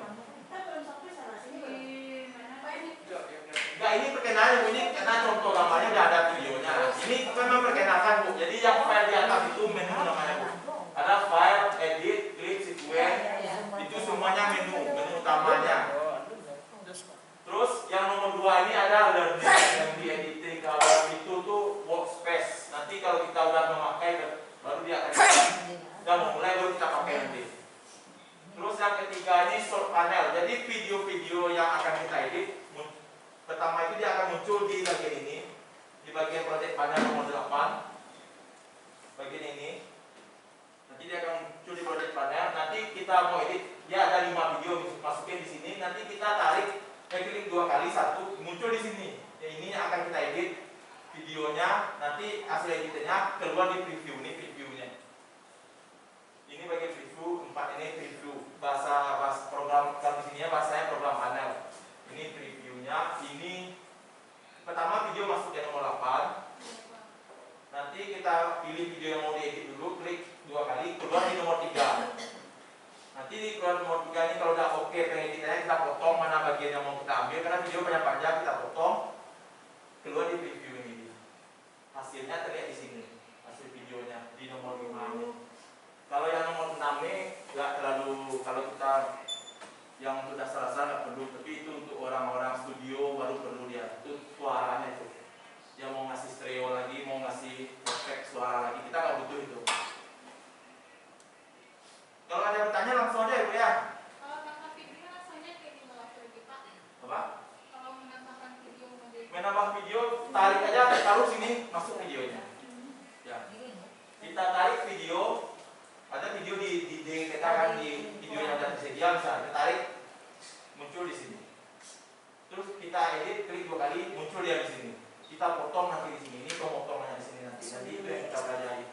Enggak, ini perkenalan Bu, ini karena contoh gambarnya udah ada videonya. Ini memang perkenalkan Bu. Jadi yang file di atas itu menu namanya Bu. Ada file, edit, klik, sequence, itu semuanya menu utamanya. Terus yang nomor 2 ini ada learning, yang di editing. Kalau itu tuh workspace. Nanti kalau kita udah memakai, baru dia akan udah memulai, baru kita pakai nanti. Terus yang ketiga ini short panel. Jadi video-video yang akan kita edit, pertama itu dia akan muncul di bagian ini. Di videonya, nanti hasil editannya keluar di preview. Ini previewnya. Ini bagian preview, 4 ini preview. Bahasa program kalau di sini bahasanya program panel. Ini previewnya. Ini pertama video masuk ke nomor 8. Nanti kita pilih video yang mau diedit dulu, klik 2 kali, keluar di nomor 3. Nanti di keluar nomor 3 ini kalau udah oke pengeditannya kita potong mana bagian yang mau kita ambil karena video banyak panjang kita potong, keluar di preview ini. Hasilnya terlihat di sini, hasil videonya di nomor 5 ini. Kalau yang nomor 6 ini nggak terlalu, kalau kita yang untuk dasar-dasar nggak perlu, tapi itu untuk orang-orang studio baru perlu dia, itu suaranya itu. Dia mau ngasih stereo lagi, mau ngasih efek suara lagi, kita nggak butuh itu. Kalau ada bertanya langsung aja Ibu ya. Kalau menambah video rasanya kayak gimana Pak? Apa? Kalau menambahkan video Menambah video, tarik aja, taruh sini, masuk videonya. Ya. Kita tarik video, ada video di kita kan di video yang sudah tersedia, bisa kita tarik, muncul di sini. Terus kita edit, klik 2 kali, muncul dia di sini. Kita potong nanti di sini. Ini pemotongannya di sini nanti. Jadi itu yang kita pelajari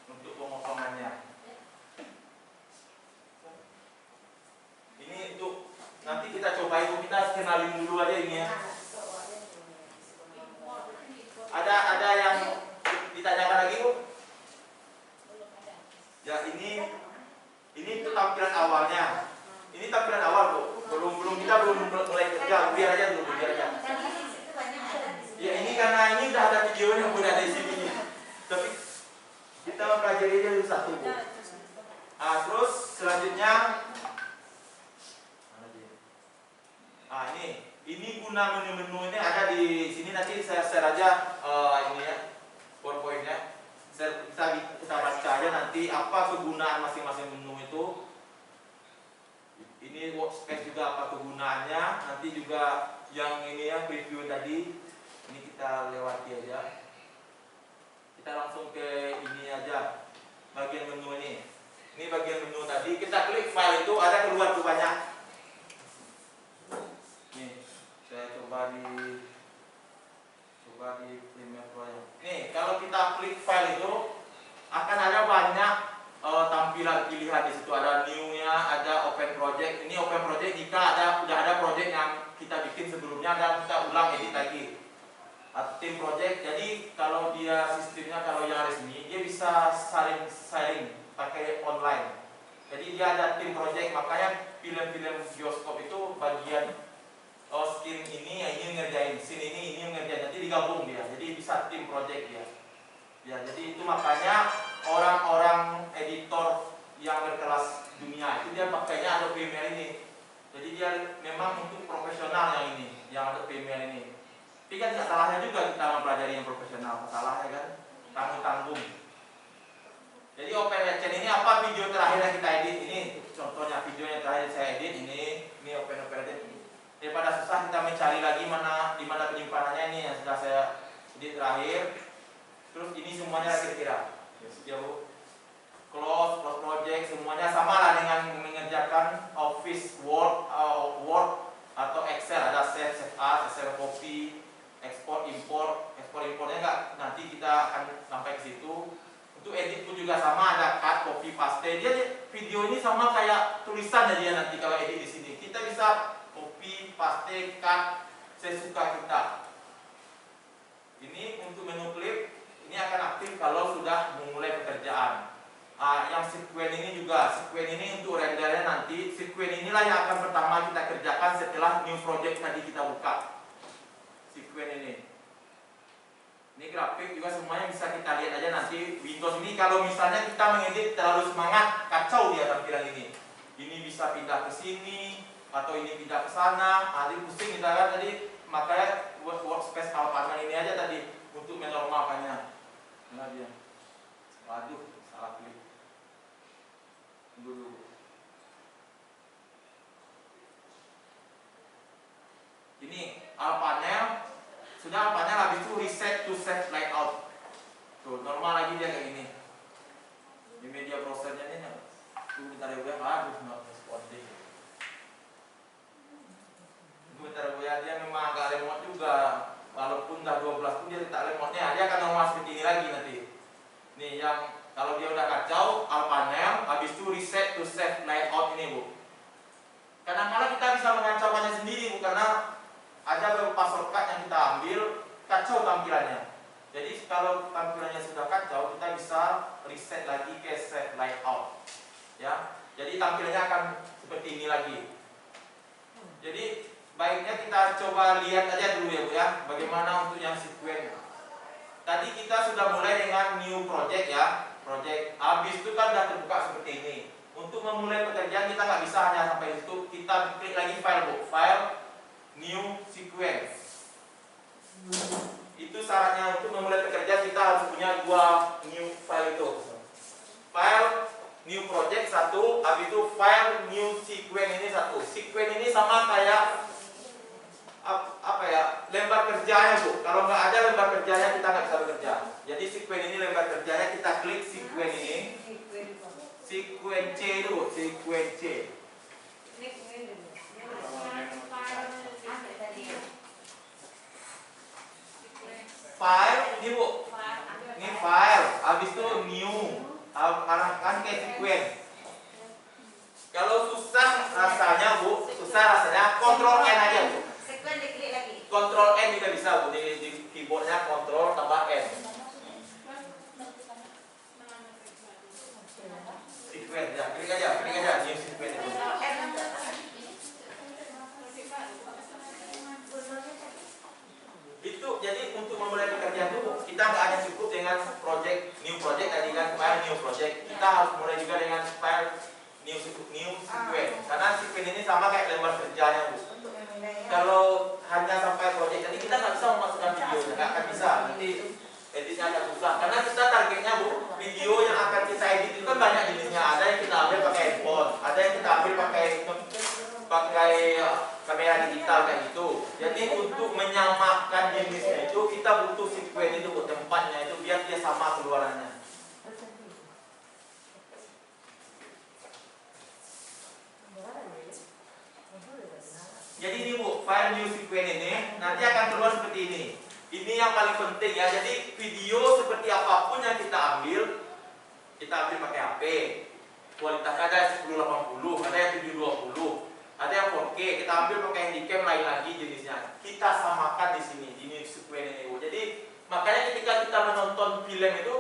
untuk pemotongannya. Ini untuk nanti kita coba itu, kita kenalin dulu aja ini ya. Ada yang ditanyakan lagi Bu? Ya ini itu tampilan awalnya. Ini tampilan awal Bu. Kita belum mulai kerja. Biar aja dulu, biar aja. Ya ini karena ini udah ada videonya udah ada di sini. Tapi kita mempelajari aja dulu satu Bu. Terus selanjutnya ini guna menu-menu ini ada di sini, nanti saya share aja ini ya PowerPoint-nya. Kita baca aja nanti apa kegunaan masing-masing menu itu. Ini workspace juga apa kegunaannya. Nanti juga yang ini ya preview tadi. Ini kita lewati aja. Kita langsung ke ini aja. Bagian menu ini. Ini bagian menu tadi. Kita klik file itu ada keluar tuh banyak. Nih, saya coba di Premiere Pro ya. Nih, kalau kita klik file itu akan ada banyak tampilan pilihan di situ. Ada new-nya, ada open project. Ini open project jika udah ada project yang kita bikin sebelumnya dan kita ulang edit lagi. Atau tim project. Jadi kalau dia sistemnya kalau yang resmi dia bisa sharing pakai online. Jadi dia ada tim project, makanya film-film bioskop itu bagian scene ini ya ini ngerjain, scene ini ngerjain, nanti digabung dia. Jadi bisa tim project dia. Ya, jadi itu makanya orang-orang editor yang berkelas dunia itu dia pakainya Adobe Premiere ini. Jadi dia memang untuk profesional yang ini, yang Adobe Premiere ini. Tapi kan tidak salahnya juga kita mempelajari yang profesional, salahnya kan tanggung-tanggung. Jadi OpenLCN ini apa video terakhir yang kita edit ini? Contohnya video yang terakhir saya edit ini OpenLCN. Daripada susah kita mencari lagi di mana penyimpanannya ini yang sudah saya edit terakhir. Terus ini semuanya kira-kira. Ya Bu. Close project semuanya sama lah dengan mengerjakan Office, Word atau Excel. Ada save as, share copy, export importnya enggak, nanti kita akan sampai ke situ. Untuk edit pun juga sama, ada cut, copy, paste. Dia video ini sama kayak tulisan aja nanti kalau edit di sini. Kita bisa copy, paste, cut sesuka kita. Ini untuk menu klip, ini akan aktif kalau sudah memulai pekerjaan. Yang sequence ini juga, sequence ini untuk rendernya nanti. Sequence inilah yang akan pertama kita kerjakan setelah new project tadi kita buka. Sequence ini. Ini grafik juga semuanya bisa kita lihat aja nanti. Windows ini kalau misalnya kita mengedit terlalu semangat, kacau dia tampilan ini. Ini bisa pindah ke sini atau ini pindah ke sana. Jadi pusing kita kan tadi. Makanya workspace panel ini aja tadi untuk menormalkannya. Mana dia? Waduh, salah klik. Tunggu dulu. Ini panel. Sudah panel habis itu reset to save layout. Tuh, normal lagi dia kayak gini. Di media browsernya ini tuh bentar ya, aduh, not responding. Bentar ya, dia memang agak remote juga. Kalaupun udah 12 pun dia letak remote-nya, dia akan normal seperti ini lagi nanti. Nih yang kalau dia udah kacau, alt panel, habis itu reset to save layout ini Bu. Kadang-kadang kita bisa mengacaukannya sendiri Bu, karena ada beberapa shortcut yang kita ambil, kacau tampilannya. Jadi kalau tampilannya sudah kacau, kita bisa reset lagi ke save layout. Ya, jadi tampilannya akan seperti ini lagi. Jadi baiknya kita coba lihat aja dulu ya Bu ya, bagaimana untuk yang sequence. Tadi kita sudah mulai dengan new project ya, project. Habis itu kan sudah terbuka seperti ini. Untuk memulai pekerjaan kita nggak bisa hanya sampai situ, kita klik lagi file Bu, file new sequence. Itu syaratnya untuk memulai pekerjaan kita harus punya dua new file itu. File new project satu, habis itu file new sequence ini satu. Sequence ini sama kayak apa ya, lembar kerjanya Bu. Kalau nggak ada lembar kerjanya kita nggak bisa bekerja. Jadi sequence ini lembar kerjanya, kita klik sequence ini, sequence C dulu, sequence C. File ini Bu, ini file, habis itu new, arahkan ke sequence. Kalau susah rasanya Bu, Ctrl N aja Bu. Sequence diklik lagi. Ctrl N juga bisa Bu, di keyboardnya Ctrl tambah N. Sequence ya, klik aja new sequence itu. Itu jadi untuk memulai pekerjaan itu kita nggak hanya cukup dengan new project tadi kan, file new project. Kita harus mulai juga dengan file new sequence, karena sequence ini sama kayak lembar kerjanya Bu. Kalau hanya sampai project tadi kita nggak bisa memasukkan videonya, nggak akan bisa, nanti editnya agak susah. Karena kita targetnya Bu, video yang akan kita edit itu kan banyak jenisnya. Ada yang kita ambil pakai handphone, ada yang kita ambil pakai kamera digital kayak gitu. Jadi untuk menyamakan jenisnya itu kita butuh sequence itu buat tempatnya itu biar dia sama keluarannya. Jadi ini Bu, file new sequence ini nanti akan keluar seperti ini. Ini yang paling penting ya. Jadi video seperti apapun yang kita ambil pakai HP. Kualitasnya ada 1080, ada yang 720. Ada yang 4K, kita ambil pakai handycam lain lagi jenisnya. Kita samakan di sini, ini sequence ini Bu. Jadi makanya ketika kita menonton film itu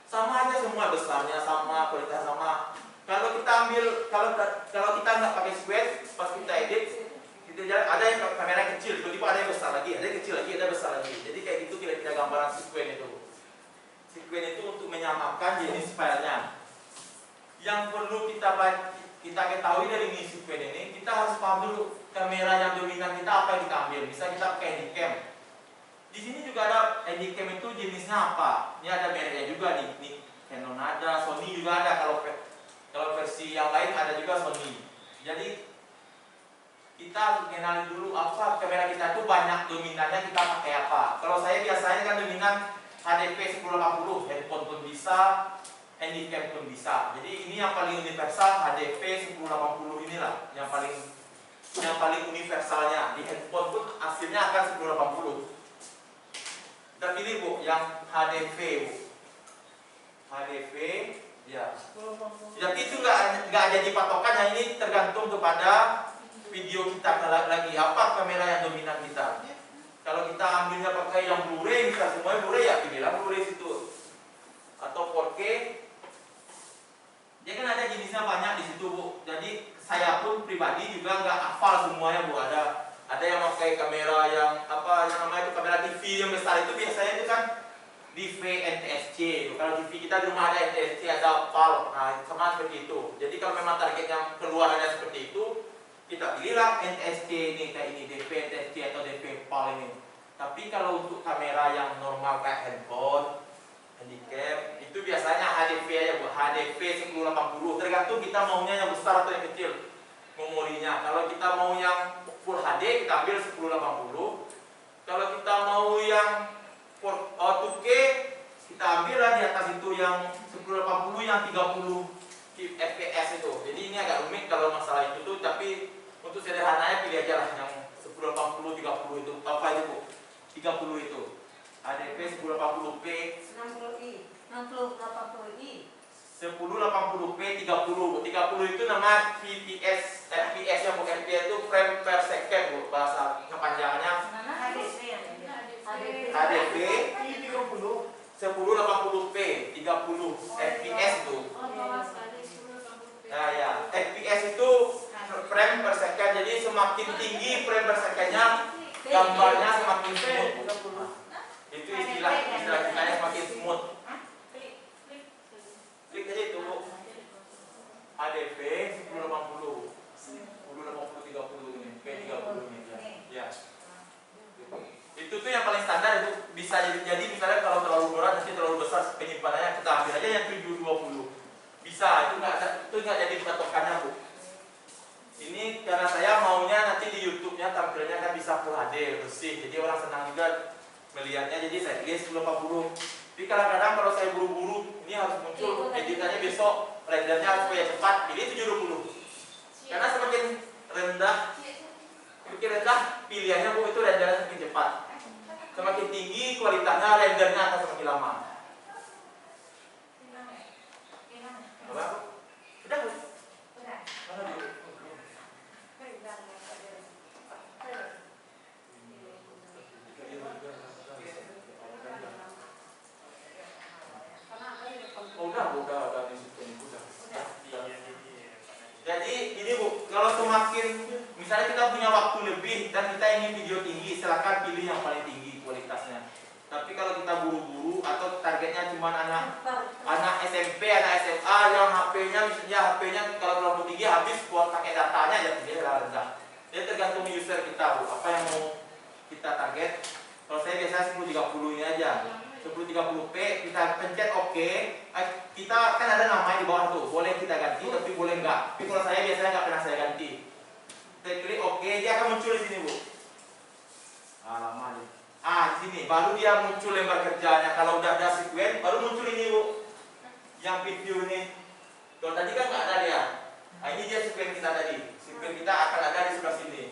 sama aja semua, besarnya sama, kualitasnya sama. Kalau kita ambil, kalau kita nggak pakai sequence, pas kita edit, ada yang kamera kecil, tiba-tiba ada yang besar lagi, ada yang kecil lagi, ada yang besar lagi. Jadi kayak gitu kira-kira gambaran sequence itu. Sequence itu untuk menyamakan jenis filenya. Yang perlu kita ketahui dari ini sequence ini, kita harus paham dulu kamera yang dominan kita apa yang kita ambil. Bisa kita pakai handycam. Di sini juga ada handycam itu jenisnya apa? Ini ada mereknya juga nih, Canon ada, Sony juga ada. Kalau versi yang lain ada juga Sony. Jadi kita harus kenali dulu apa kamera kita itu banyak dominannya kita pakai apa. Kalau saya biasanya kan dominan HDP 1080, handphone pun bisa, handycam pun bisa. Jadi ini yang paling universal, HDP 1080 inilah yang paling universalnya. Di handphone pun hasilnya akan 1080. Kita pilih Bu yang HDP Bu. HDP ya. Jadi itu nggak jadi patokan, yang ini tergantung kepada video kita lagi apa kamera yang dominan kita. Kalau kita ambilnya pakai yang Blu-ray, bisa semuanya Blu-ray ya, pilihlah Blu-ray situ. Atau 4K. Dia kan ada jenisnya banyak di situ Bu. Jadi saya pun pribadi juga nggak hafal semuanya Bu. Ada yang pakai kamera yang apa yang namanya itu kamera TV yang besar itu biasanya itu kan DV NTSC. Kalau TV kita di rumah ada NTSC, ada PAL, nah sama seperti itu. Jadi kalau memang targetnya keluarannya seperti itu, kita pilihlah NTSC ini kayak ini, DV NTSC atau DV PAL ini. Tapi kalau untuk kamera yang normal kayak handphone, handycam, itu biasanya HDV aja Bu, HDV 1080. Tergantung kita maunya yang besar atau yang kecil memorinya. Kalau kita mau yang Full HD kita ambil 1080. Kalau kita mau yang 2K kita ambillah di atas itu yang 1080 yang 30 fps itu. Jadi ini agak rumit kalau masalah itu tuh, tapi untuk sederhananya pilih aja lah yang 1080 30 itu. Apa itu Bu? 30 itu. ADP 1080p 60i. 60-80i. 1080p 30 itu nama FPS yang Bu. FPS itu frame per second Bu, bahasa kepanjangannya Mana? HDP yang ini. HDP Ini 30. 1080p 30 FPS itu. Oh, bawah sekali 10 Nah ya, FPS itu frame per second, jadi semakin tinggi frame per secondnya gambarnya semakin smooth Bu. Itu istilah kitanya semakin smooth. Klik aja itu Bu. ADP 1080 1080 30 ini P30 ini ya. Itu tuh yang paling standar, itu bisa jadi misalnya kalau terlalu berat nanti terlalu besar penyimpanannya, kita ambil aja yang 720 bisa, itu nggak jadi patokannya Bu. Ini karena saya maunya nanti di YouTube-nya tampilnya kan bisa Full HD bersih, jadi orang senang juga melihatnya, jadi saya pilih 1080. Tapi kadang-kadang kalau saya buru-buru ini harus muncul editannya besok, rendernya supaya cepat, pilih 720 karena semakin rendah pilihannya Bu, itu rendernya semakin cepat, semakin tinggi kualitasnya rendernya akan semakin lama. Apa? Udah Bu? Mana dulu? Udah disituin, udah. Jadi ini Bu, kalau semakin misalnya kita punya waktu lebih dan kita ingin video tinggi, silakan pilih yang paling tinggi kualitasnya. Tapi kalau kita buru-buru atau targetnya cuma anak SMP, anak SMA yang HP-nya kalau terlalu tinggi habis buat pakai datanya ya pilih rendah. Jadi tergantung user kita Bu, apa yang mau kita target. Kalau saya biasanya 1030 ini aja. 1030p kita pencet OK, kita kan ada namanya di bawah tuh, boleh kita ganti tapi boleh enggak. Tapi kalau saya biasanya nggak pernah saya ganti. Kita klik OK, dia akan muncul di sini Bu. Lama nih. Di sini baru dia muncul lembar kerjanya. Kalau udah ada sequence baru muncul ini Bu, yang video ini. Kalau tadi kan nggak ada dia. Ini dia sequence kita tadi. Sequence kita akan ada di sebelah sini.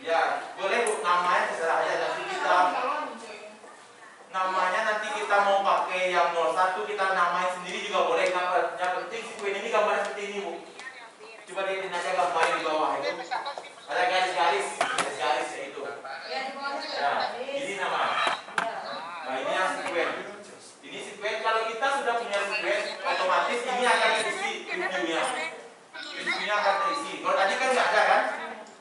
Ya boleh Bu, namanya terserah aja. Nanti kita namanya nanti kita mau pakai yang 01 kita namain sendiri juga boleh. Yang penting sequence ini gambarnya seperti ini Bu. Coba lihatin aja gambarnya di bawah itu. Ada garis-garis ya itu. Ya, ini nama. Nah ini yang sequence. Ini sequence, kalau kita sudah punya sequence, otomatis ini akan terisi previewnya. Previewnya akan terisi. Kalau tadi kan nggak ada kan?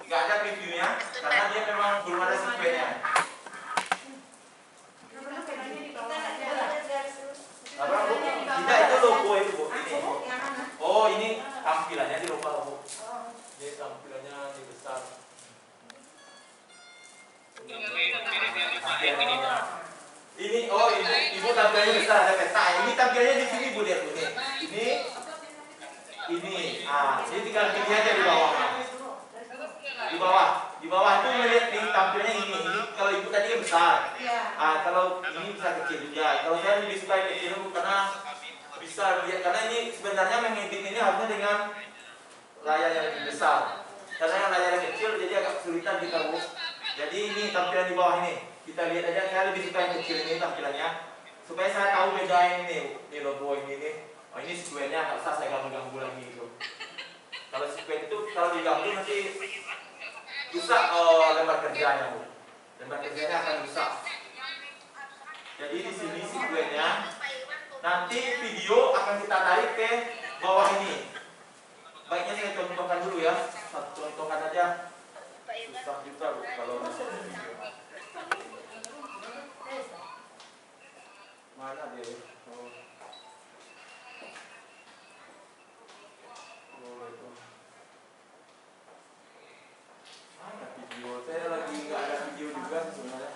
Nggak ada previewnya karena dia memang belum ada sequence-nya. Apa Bu? Tidak, itu logo itu Bu. Ini. Oh ini tampilannya di lupa Bu. Ini tampilannya di besar. Ini ibu tampilannya besar, ada peta. Ini tampilannya di sini Bu, lihat Bu nih. Ini jadi tinggal pilih aja di bawah. Di bawah itu melihat nih tampilannya ini. Kalau ibu tadi yang besar. Kalau ini bisa kecil juga. Kalau saya lebih suka yang kecil Bu, karena bisa lihat, karena ini sebenarnya mengedit ini harusnya dengan layar yang lebih besar. Karena yang layar yang kecil jadi agak kesulitan kita Bu. Jadi ini tampilan di bawah ini. Kita lihat aja, saya lebih suka yang kecil ini tampilannya. Supaya saya tahu bedain ini logo ini. Oh ini sequence-nya nggak usah saya ganggu-ganggu lagi gitu. Kalau sequence itu kalau diganggu nanti rusak lembar kerjanya Bu. Lembar kerjanya akan rusak. Jadi di sini sequence-nya. Nanti video akan kita tarik ke bawah ini. Baiknya saya contohkan dulu ya. Contohkan aja. Susah juga Bu kalau mana dia? Itu. Mana video? Saya lagi nggak ada video juga sebenarnya.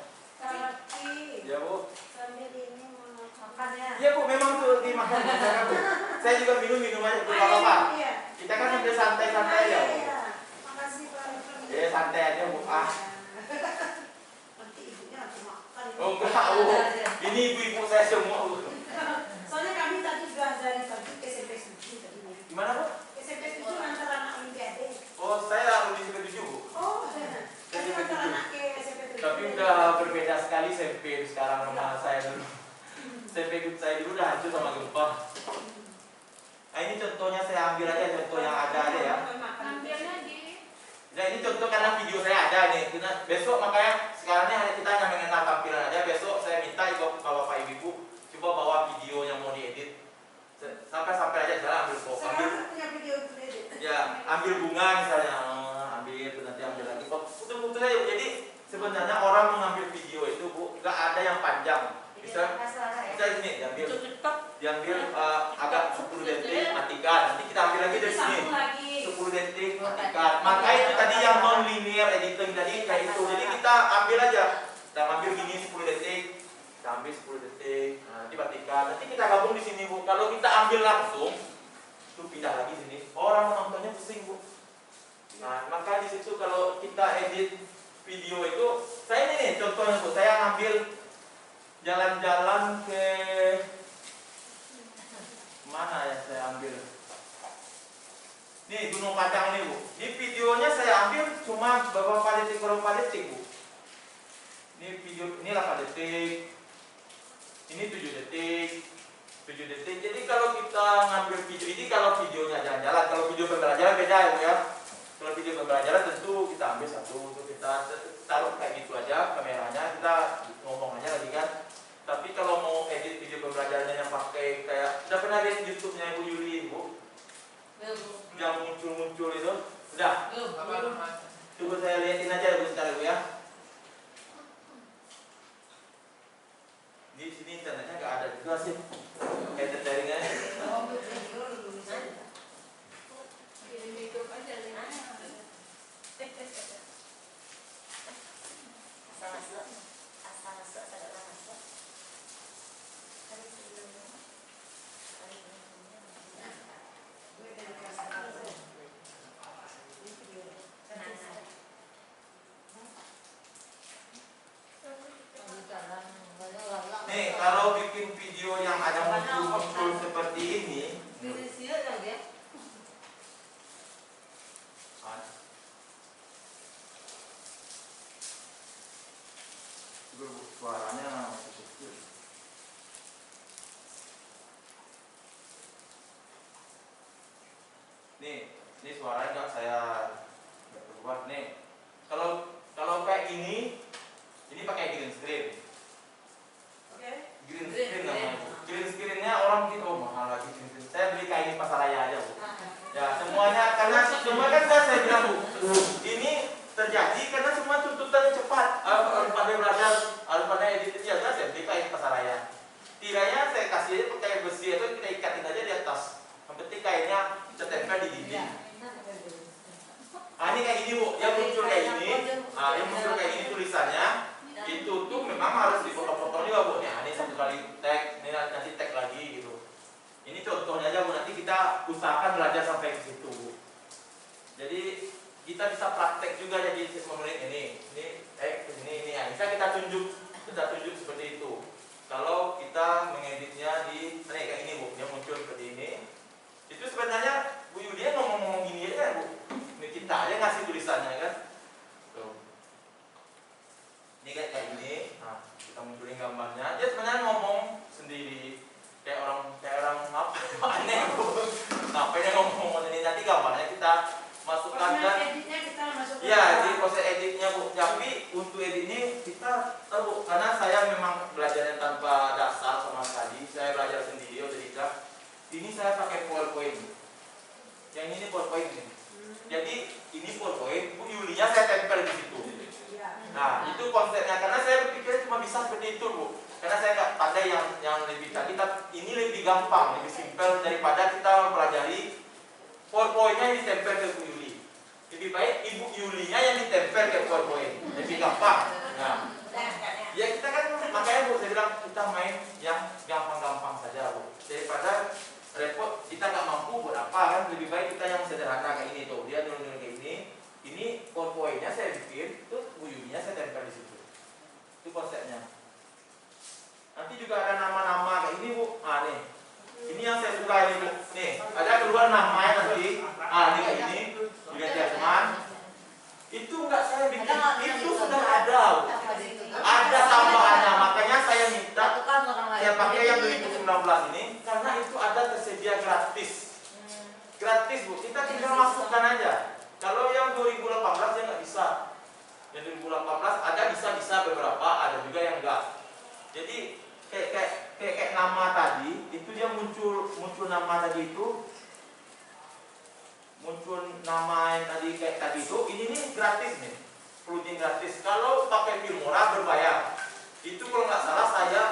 Ya Bu. Sambil ini mau makan ya. Iya Bu, memang tuh dimakan Bu. Saya juga minum aja Bu, apa-apa. Kita kan sambil santai-santai ya Bu. Makasih Pak. Santai aja Bu. Nanti ibunya langsung makan. Oh enggak Bu. Ini ibu-ibu saya semua Bu. Soalnya kami tadi sudah dari pagi ke SMP 7 tadinya. Gimana Bu? SMP 7 antar anak Olimpiade. Oh saya udah di SMP 7 Bu. Oh, saya SMP antar 7. anak ke SMP 7. Tapi udah sekali SMP sekarang sama saya dulu. SMP saya dulu udah hancur sama gempa. Nah, ini contohnya saya ambil aja contoh yang ada aja ya. Ambilnya di Nah, ini contoh karena video saya ada nih. Besok makanya sekarang ini kita hanya mengenal tampilan aja. Besok saya minta bapak ibu coba bawa video yang mau diedit. Sampai aja jalan ambil kok. Sekarang punya video itu edit. Ya, ambil bunga misalnya. Ambil nanti ambil lagi. Putus-putus aja. Jadi sebenarnya orang mengambil video itu Bu, nggak ada yang panjang. Bisa ini diambil agak 10 detik matikan. Nanti kita ambil lagi dari sini. 10 detik matikan. Maka itu tadi yang non linear editing tadi kayak itu. Jadi kita ambil aja. Kita ambil gini 10 detik. Kita ambil 10 detik. Nah, nanti matikan. Nanti kita gabung di sini Bu. Kalau kita ambil langsung, itu pindah lagi sini. Orang menontonnya pusing Bu. Nah, maka di situ kalau kita edit video itu, saya ini nih contohnya Bu. Saya ngambil jalan-jalan ke mana ya saya ambil. Nih Gunung Padang nih Bu. Di videonya saya ambil cuma beberapa detik Bu. Ini video ini 8 detik. Ini 7 detik. 7 detik. Jadi kalau kita ngambil video ini kalau videonya jalan-jalan, kalau video pembelajaran beda ya Bu ya. Kalau video pembelajaran tentu kita ambil satu untuk kita taruh kayak gitu aja kameranya, kita ngomong aja lagi kan. Tapi kalau mau edit video pembelajarannya yang pakai kayak udah pernah lihat YouTube-nya Ibu Yuli Bu? Yang muncul-muncul itu udah? Coba saya liatin aja bentar Bu ya. Di sini internetnya nggak ada juga sih. Kayak jaringannya. di YouTube aja nih. Nih, kalau bikin video yang ada muncul-muncul seperti ini, suaranya masih kecil. Ini suaranya nggak saya buat nih. Kalau kayak gini, ini pakai green screen. Green screen namanya. Green screennya orang gitu, oh mahal lagi green screen. Saya beli kayak ini pasar raya aja Bu. Ya semuanya karena semua kan saya bilang Bu, ini terjadi karena semua tuntutannya cepat. Harus pandai belajar, harus pandai edit ya saya beli kayak ini pasar raya. Tiranya saya kasih aja pakai besi itu kita ikatin aja di atas. Yang penting kainnya kita tempel di dinding. Ini kayak gini Bu, yang muncul kayak ini. Yang muncul kayak ini tulisannya. Itu tuh memang harus dipotong-potong juga Bu. Ini satu kali tag, ini nanti tag lagi gitu. Ini contohnya aja Bu, nanti kita usahakan belajar sampai ke situ Bu. Jadi kita bisa praktek juga jadi menit ini tag ini ya. Bisa kita tunjuk seperti itu. Kalau kita mengeditnya di kayak ini Bu, dia muncul seperti ini. Itu sebenarnya Bu Yulia ngomong-ngomong gini aja Bu. Ini kita aja ngasih tulisannya kan. Tuh. Ini kayak ini, nah kita munculin gambarnya. Dia sebenarnya ngomong sendiri kayak orang apa aneh Bu. Ngapain dia ngomong ini, nanti gambarnya kita masukkan dan editnya kita masukkan. ya di proses editnya Bu. Tapi untuk edit ini kita tahu Bu, karena saya memang belajarnya tanpa dasar sama sekali. Saya belajar sendiri otodidak. Ini saya pakai PowerPoint. Yang ini PowerPoint ini. Jadi ini PowerPoint, Bu Yulia saya tempel di situ. Nah, itu konsepnya karena saya berpikir cuma bisa seperti itu Bu. Karena saya nggak pandai yang lebih tadi, ini lebih gampang, lebih simpel daripada kita pelajari PowerPoint-nya yang ditempel ke Bu Yuli. Lebih baik Ibu Yulinya yang ditempel ke PowerPoint, lebih gampang. Nah, ya kita kan makanya Bu saya bilang kita main yang gampang-gampang saja Bu. Daripada repot kita nggak mampu buat apa kan, lebih baik kita yang sederhana kayak ini tuh. Dia nulis kayak ini. Ini PowerPoint-nya saya bikin, terus Bu Yulinya saya tempel di situ. Itu konsepnya. Nanti juga ada nama-nama kayak ini Bu. Nih. Ini yang saya suka ini Bu. Nih, ada keluar namanya nanti. Ini kayak ini. Juga Jerman. Itu enggak saya bikin. Itu sudah ada Bu. Ada tambahan ini karena itu ada tersedia gratis. Gratis Bu, kita tinggal masukkan aja. Kalau yang 2018 ya nggak bisa. Yang 2018 ada bisa beberapa, ada juga yang enggak. Jadi kayak nama tadi itu dia muncul nama tadi itu, muncul nama yang tadi kayak tadi itu, ini nih gratis nih, plugin gratis. Kalau pakai Filmora berbayar. Itu kalau nggak salah saya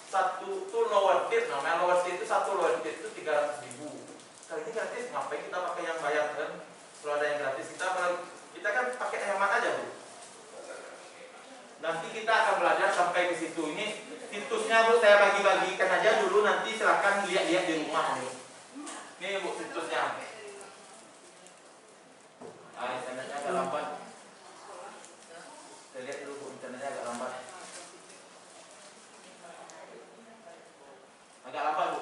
satu tuh lower tier, namanya lower tier itu satu lower tier itu 300.000. Kalau ini gratis, ngapain kita pakai yang bayar kan? Kalau ada yang gratis kita kan pakai hemat aja Bu. Nanti kita akan belajar sampai ke situ. Ini situsnya Bu, saya bagi-bagikan aja dulu, nanti silahkan lihat-lihat di rumah nih. Ini Bu situsnya. Internetnya agak lambat. Saya lihat dulu Bu, internetnya agak lambat. Agak lambat Bu.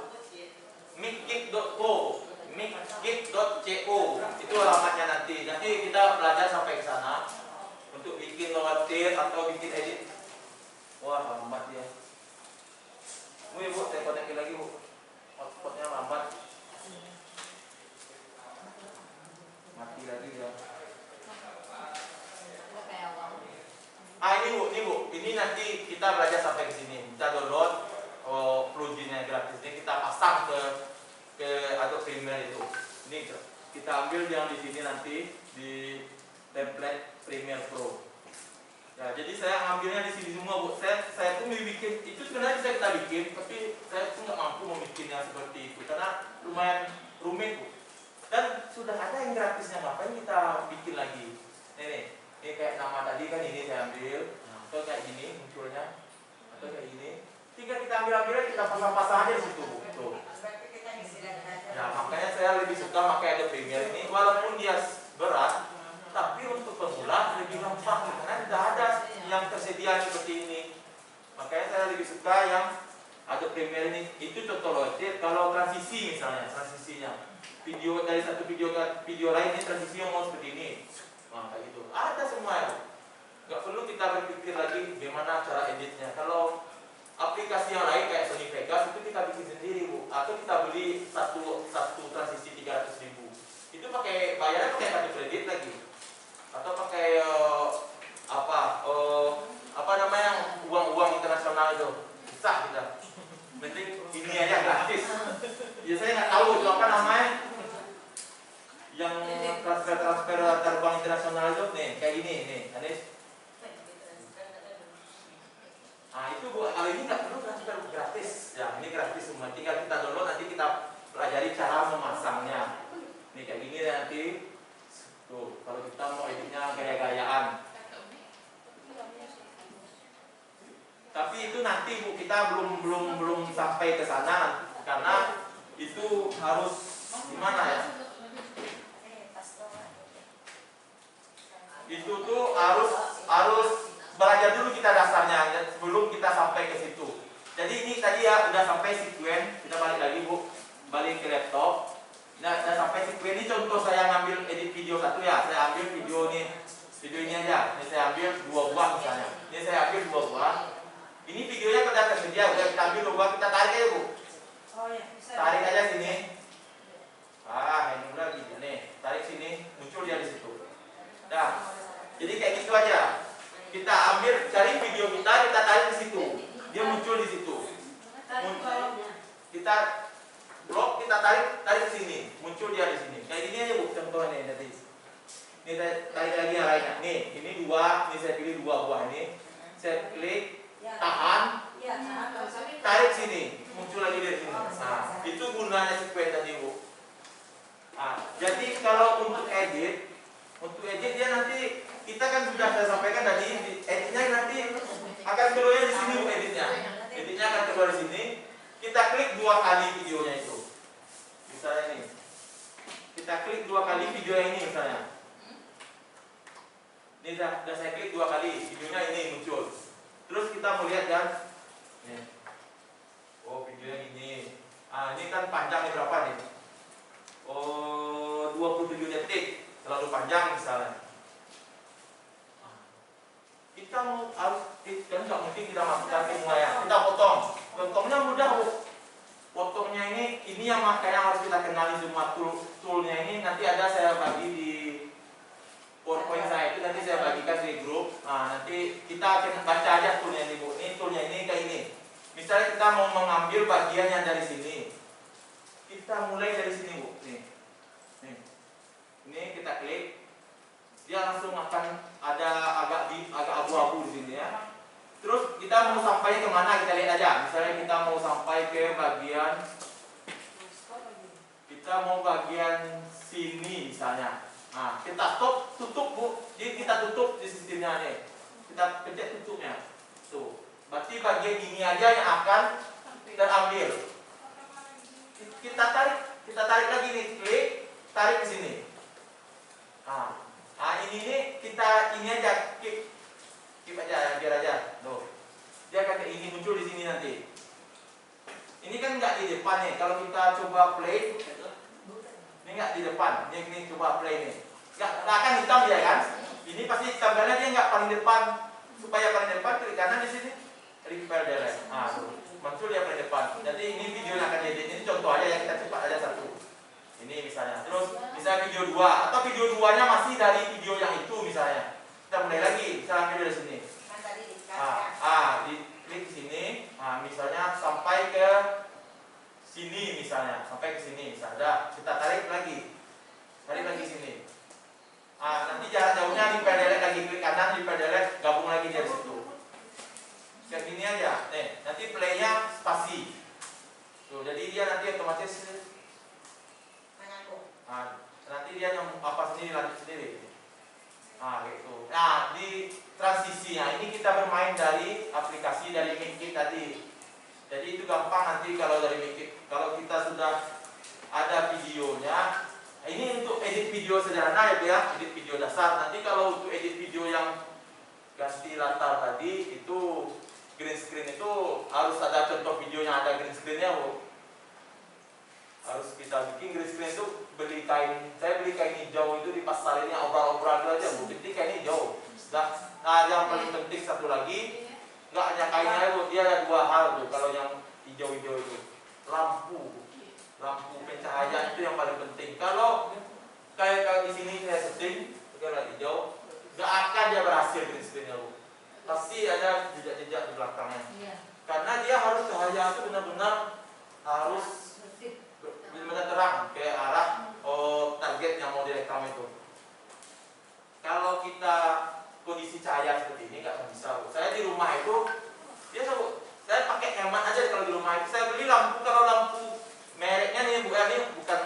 Micgig.co, micgig.co itu alamatnya nanti. Nanti kita belajar sampai ke sana untuk bikin lower tier atau bikin edit. Wah lambat ya. Bu, saya konekin lagi Bu. Hotspotnya lambat. Mati lagi ya. Ini Bu, ini nanti kita belajar sampai ke sini. Kita download pluginnya gratis ini, kita pasang ke Adobe Premiere itu. Ini kita ambil yang di sini nanti di template Premiere Pro. Ya, jadi saya ambilnya di sini semua Bu. Saya pun bikin itu sebenarnya bisa kita bikin, tapi saya pun nggak mampu membikinnya seperti itu karena lumayan rumit Bu. Dan sudah ada yang gratisnya, ngapain kita bikin lagi? Ini kayak nama tadi kan ini saya ambil, atau kayak gini munculnya, atau kayak gini. Tinggal kita ambil kita pasang-pasang aja di situ Bu. Tuh. Ya, makanya saya lebih suka pakai Adobe Premiere ini, walaupun dia berat, tapi untuk pemula lebih gampang karena tidak ada yang tersedia seperti ini. Makanya saya lebih suka yang Adobe Premiere ini. Itu contoh loh, kalau transisi misalnya, transisinya video dari satu video ke video lain ini transisi yang mau seperti ini. Nah, kayak gitu. Ada semua ya. Gak perlu kita berpikir lagi bagaimana cara editnya. Kalau aplikasi yang lain kayak Sony Vegas itu kita bikin sendiri Bu, atau kita beli satu transisi 300.000. Itu pakai bayarnya pakai kartu kredit lagi, atau pakai apa namanya uang internasional itu bisa kita. Penting ini aja gratis. Ya saya nggak tahu itu apa namanya yang transfer antar bank internasional itu nih kayak gini nih Anis. Nah itu Bu, kalau ini nggak perlu transfer gratis. Ya ini gratis semua, tinggal kita download, nanti kita pelajari cara memasangnya. Ini kayak gini nanti. Tuh, kalau kita mau editnya gaya-gayaan. Tapi itu nanti Bu, kita belum sampai ke sana karena itu harus gimana ya? Itu tuh harus belajar dulu kita dasarnya sebelum kita sampai ke situ. Jadi ini tadi ya udah sampai sekuen, kita balik lagi Bu, balik ke laptop. Nah, udah sampai sekuen ini contoh saya ngambil edit video satu ya, saya ambil video ini aja. Ini saya ambil 2 buah misalnya. Ini saya ambil 2 buah. Ini videonya sudah tersedia, udah kita ambil 2 buah, kita tarik aja Bu. Oh ya, bisa. Tarik aja sini. Ini udah gitu nih, tarik sini, muncul dia di situ. Nah, jadi kayak gitu aja. Kita ambil, cari video kita tarik di situ. Dia muncul di situ. Muncul, kita blok, kita tarik sini, muncul dia di sini. Kayak gini aja Bu, contohnya tadi. Ini saya tarik lagi yang lainnya. Nih, ini 2, ini saya pilih 2 buah ini. Saya klik, tahan, tarik sini, muncul lagi dari sini. Nah, itu gunanya sekuen tadi Bu. Nah, jadi kalau untuk edit dia nanti kita kan sudah saya sampaikan tadi, editnya nanti akan keluar di sini Bu, editnya akan keluar di sini. Kita klik 2 kali videonya itu. Misalnya ini, kita klik 2 kali video ini misalnya. Ini sudah saya klik 2 kali, videonya ini muncul. Terus kita mau lihat kan, nih. Oh videonya ini. Ini kan panjangnya berapa nih? 27 detik, terlalu panjang misalnya. Kita mau harus kan nggak mungkin kita masukkan semua ya. Kita potongnya mudah Bu. ini yang makanya harus kita kenali semua toolnya ini. Nanti ada saya bagi di PowerPoint saya itu, nanti saya bagikan di grup. Nah, nanti kita akan baca aja toolnya ini Bu. Ini toolnya ini kayak ini. Misalnya kita mau mengambil bagian yang dari sini, kita mulai dari sini Bu. Nih, nih, ini kita klik, dia langsung akan ada agak abu-abu di sini ya. Terus kita mau sampai kemana, kita lihat aja. Misalnya kita mau sampai ke bagian, kita mau bagian sini misalnya. Nah, kita stop, tutup Bu. Jadi kita tutup di sistemnya nih. Kita pencet tutupnya. Tuh. Berarti bagian ini aja yang akan terambil. Kita tarik lagi nih, klik, tarik ke sini. Nah, ini kita ini aja keep aja, biar aja. Tuh. Dia akan kayak ini muncul di sini nanti. Ini kan nggak di depan nih. Kalau kita coba play, ini nggak di depan. Ini coba play nih. Nggak akan hitam ya kan? Ini pasti hitam karena dia nggak paling depan. Supaya paling depan, klik kanan di sini. Repair direct. Nah, muncul dia paling depan. Jadi ini video yang akan diedit. Ini contoh aja yang kita cepat aja satu. Ini misalnya. Terus misalnya video 2 atau video 2-nya masih dari video yang itu misalnya. Kita mulai lagi. Kita ambil dari sini. Di klik di sini. Nah, misalnya sampai ke sini misalnya, sampai ke sini misalnya. Kita tarik lagi. Tarik lagi sini. Nanti jarak jauhnya repair direct lagi, klik kanan repair direct, gabung lagi dari situ. Kayak gini aja. Nih, nanti play-nya spasi. Tuh, jadi dia nanti otomatis nanti dia yang apa sendiri, lanjut sendiri. Gitu. Nah, di transisi, ini kita bermain dari aplikasi dari Mikit tadi. Jadi itu gampang nanti kalau dari Mikit. Kalau kita sudah ada videonya, ini untuk edit video sederhana ya, edit video dasar. Nanti kalau untuk edit video yang ganti latar tadi itu green screen itu harus ada contoh video yang ada green screennya Bu. Harus kita bikin green screen itu beli kain, saya beli kain hijau itu di pasar ini obral-obral aja Bu, penting kain hijau. Nah, yang paling penting satu lagi, nggak hanya kainnya Bu, dia ada dua hal tuh kalau yang hijau-hijau itu, lampu pencahayaan itu yang paling penting. Kalau kayak di sini saya setting, kalau hijau, nggak akan dia berhasil green screennya Bu. Pasti ada jejak-jejak di belakangnya. Karena dia harus cahaya itu benar-benar harus benar-benar terang ke arah target yang mau direkam itu. Kalau kita kondisi cahaya seperti ini nggak bisa Bu. Saya di rumah itu biasa Bu, saya pakai hemat aja kalau di rumah itu. Saya beli lampu, kalau lampu mereknya nih Bu, ini bukan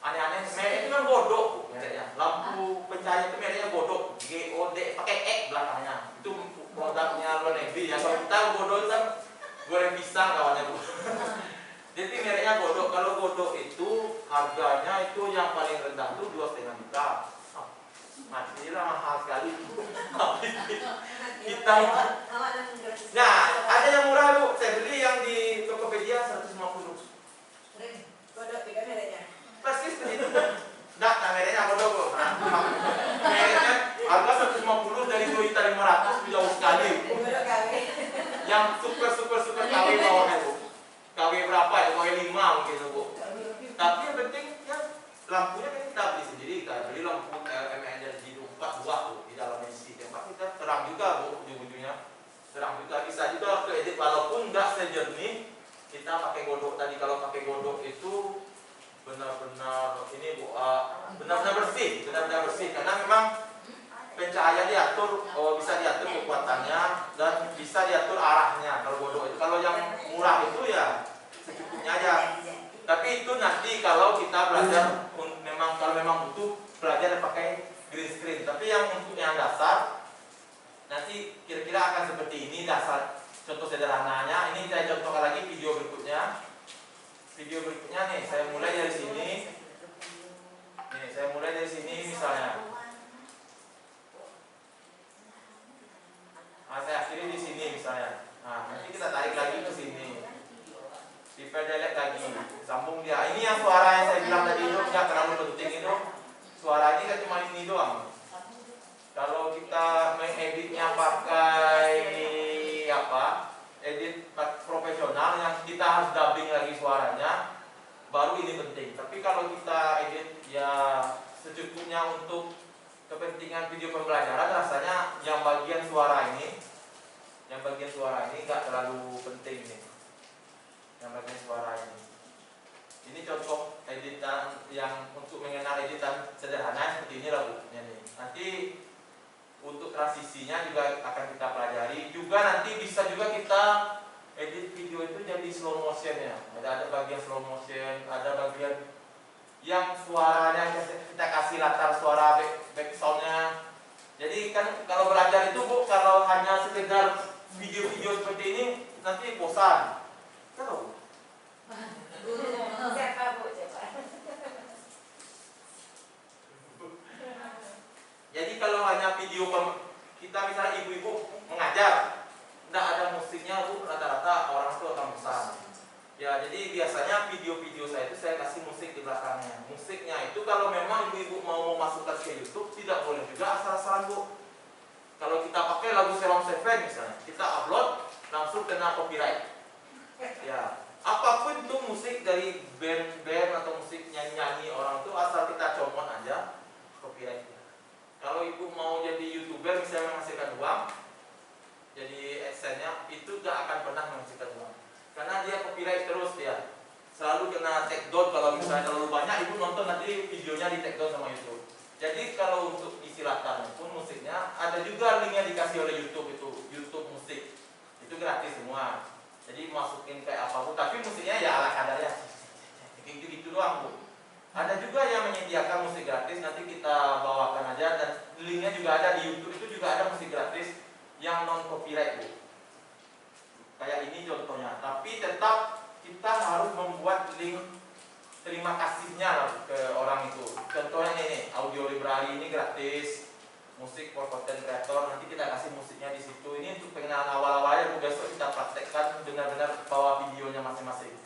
aneh-aneh, merek itu kan godok Bu, mereknya. Lampu pencahaya itu mereknya godok, GOD, pakai X belakangnya. Itu produknya luar negeri ya. Kalau kita godok itu kan goreng pisang kawannya Bu. Jadi mereknya godok. Kalau godok itu harganya itu yang paling rendah itu 2,5 juta. Masihlah mahal sekali. Kita nah, ada yang murah Bu. Saya beli yang di Tokopedia 150. Kodok juga mereknya. Pasti seperti itu. Nah, mereknya godok Bu. Mereknya harga 150 dari 2.500 jauh sekali. Yang super KW bawahnya Bu. KW berapa ya? KW 5 mungkin Bu. Tapi yang penting ya lampunya kan kita beli sendiri. Kita beli lampu energi 4 buah Bu di dalam isi tembak, kita terang juga Bu, ujung-ujungnya terang juga. Bisa juga untuk edit walaupun nggak sejernih kita pakai godok tadi. Kalau pakai godok itu benar-benar ini Bu, benar-benar bersih karena memang pencahayaan diatur, bisa diatur kekuatannya dan bisa diatur arahnya. Kalau godok itu, kalau yang murah itu ya secukupnya aja. Tapi itu nanti kalau kita belajar, kalau memang butuh belajar pakai green screen. Tapi yang untuk yang dasar nanti kira-kira akan seperti ini dasar contoh sederhananya. Ini saya contohkan lagi video berikutnya. Video berikutnya nih, saya mulai dari sini. Nih, saya mulai dari sini misalnya. Nah, saya akhiri di sini misalnya. Nah, nanti kita tarik lagi ke sini. Dipedelek lagi, sambung dia. Ini yang suara yang saya bilang tadi itu nggak terlalu penting itu. Suara ini kan cuma ini doang. Kalau kita mengeditnya pakai edit profesional yang kita harus dubbing lagi suaranya, baru ini penting. Tapi kalau kita edit ya secukupnya untuk kepentingan video pembelajaran, rasanya yang bagian suara ini nggak terlalu penting nih. Yang bagian suara ini contoh editan yang untuk mengenal editan sederhana seperti ini lah Bu. Nanti untuk transisinya juga akan kita pelajari. Juga nanti bisa juga kita edit video itu jadi slow motion ya. Ada bagian slow motion, ada bagian yang suaranya kita kasih latar suara back soundnya. Jadi kan kalau belajar itu Bu, kalau hanya sekedar video-video seperti ini nanti bosan. Tahu? Siapa Bu? Siapa? Jadi kalau hanya video kita misalnya ibu-ibu mengajar, tidak ada musiknya Bu, rata-rata orang itu akan bosan. Ya, jadi biasanya video-video saya itu saya kasih musik di belakangnya. Musiknya itu kalau memang ibu-ibu mau memasukkan ke YouTube, tidak boleh juga asal-asalan Bu. Kalau kita pakai lagu Ceylon Seven misalnya, kita upload langsung kena copyright. Ya, apapun itu musik dari band-band atau musik nyanyi-nyanyi orang itu asal kita comot aja copyright. Kalau ibu mau jadi YouTuber misalnya menghasilkan uang, jadi AdSense-nya itu gak akan pernah menghasilkan uang. Karena dia copyright terus dia. Selalu kena take down kalau misalnya terlalu banyak ibu nonton nanti videonya di take down sama YouTube. Jadi kalau untuk isi latar pun musiknya ada juga linknya dikasih oleh YouTube itu, YouTube musik. Itu gratis semua. Jadi masukin kayak apapun, tapi musiknya ya ala kadarnya. Gitu-gitu doang Bu. Ada juga yang menyediakan musik gratis, nanti kita bawakan aja dan linknya juga ada di YouTube itu juga ada musik gratis yang non copyright Bu. Kayak ini contohnya, tapi tetap kita harus membuat link terima kasihnya ke orang itu. Contohnya ini, audio library ini gratis, musik for content creator, nanti kita kasih musiknya di situ. Ini untuk pengenalan awal-awalnya, besok kita praktekkan benar-benar bawa videonya masing-masing.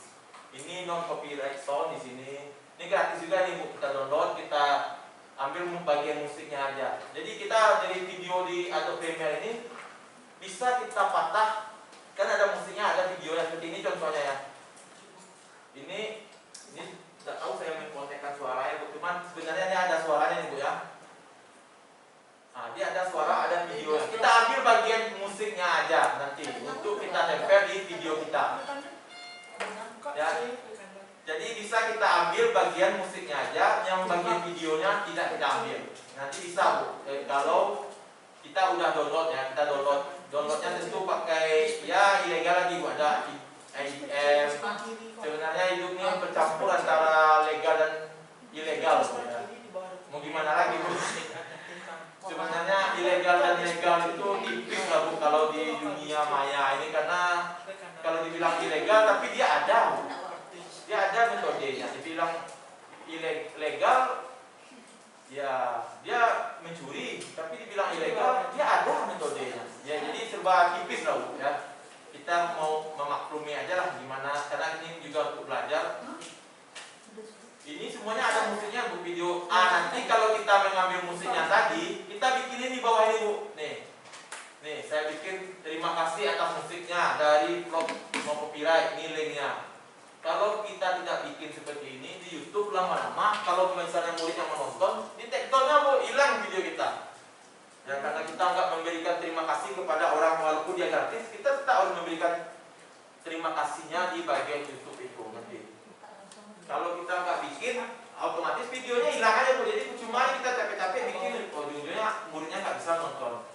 Ini non copyright sound di sini. Ini gratis juga nih Bu, kita download, kita ambil bagian musiknya aja. Jadi kita dari video di Adobe Premiere ini bisa kita patah. Kan ada musiknya, ada videonya seperti ini contohnya ya. Ini tidak tahu saya mengkontekkan suaranya Bu, cuman sebenarnya ini ada suaranya nih Bu ya. Nah, dia ada suara, ada videonya. Kita ambil bagian musiknya aja nanti untuk kita tempel di video kita. Ya. Jadi bisa kita ambil bagian musiknya aja, yang bagian videonya tidak kita ambil. Nanti bisa Bu. Kalau kita udah download ya, kita downloadnya tentu pakai ya ilegal lagi Bu, ada IDM. Sebenarnya hidup ini bercampur antara legal dan ilegal Bu ya. Mau gimana lagi Bu? Sebenarnya ilegal dan legal itu tipis lah Bu kalau di dunia maya ini, karena kalau dibilang ilegal tapi dia ada Bu. Dia ada metodenya. Dibilang ilegal ya dia mencuri, tapi dibilang ilegal dia ada metodenya. Ya jadi serba tipis lah Bu ya. Kita mau memaklumi aja lah gimana, karena ini juga untuk belajar. Ini semuanya ada musiknya Bu, video. Nanti kalau kita mengambil musiknya tadi, kita bikinin di bawah ini Bu. Nih saya bikin terima kasih atas musiknya dari vlog no copyright, ini linknya. Kalau kita tidak bikin seperti ini di YouTube, lama-lama kalau misalnya murid yang menonton, di take down-nya Bu, hilang video kita. Ya karena kita nggak memberikan terima kasih kepada orang walaupun dia gratis, kita tetap harus memberikan terima kasihnya di bagian YouTube itu nanti. Kalau kita nggak bikin, otomatis videonya hilang aja Bu. Jadi cuma kita capek-capek bikin, ujung-ujungnya muridnya nggak bisa nonton.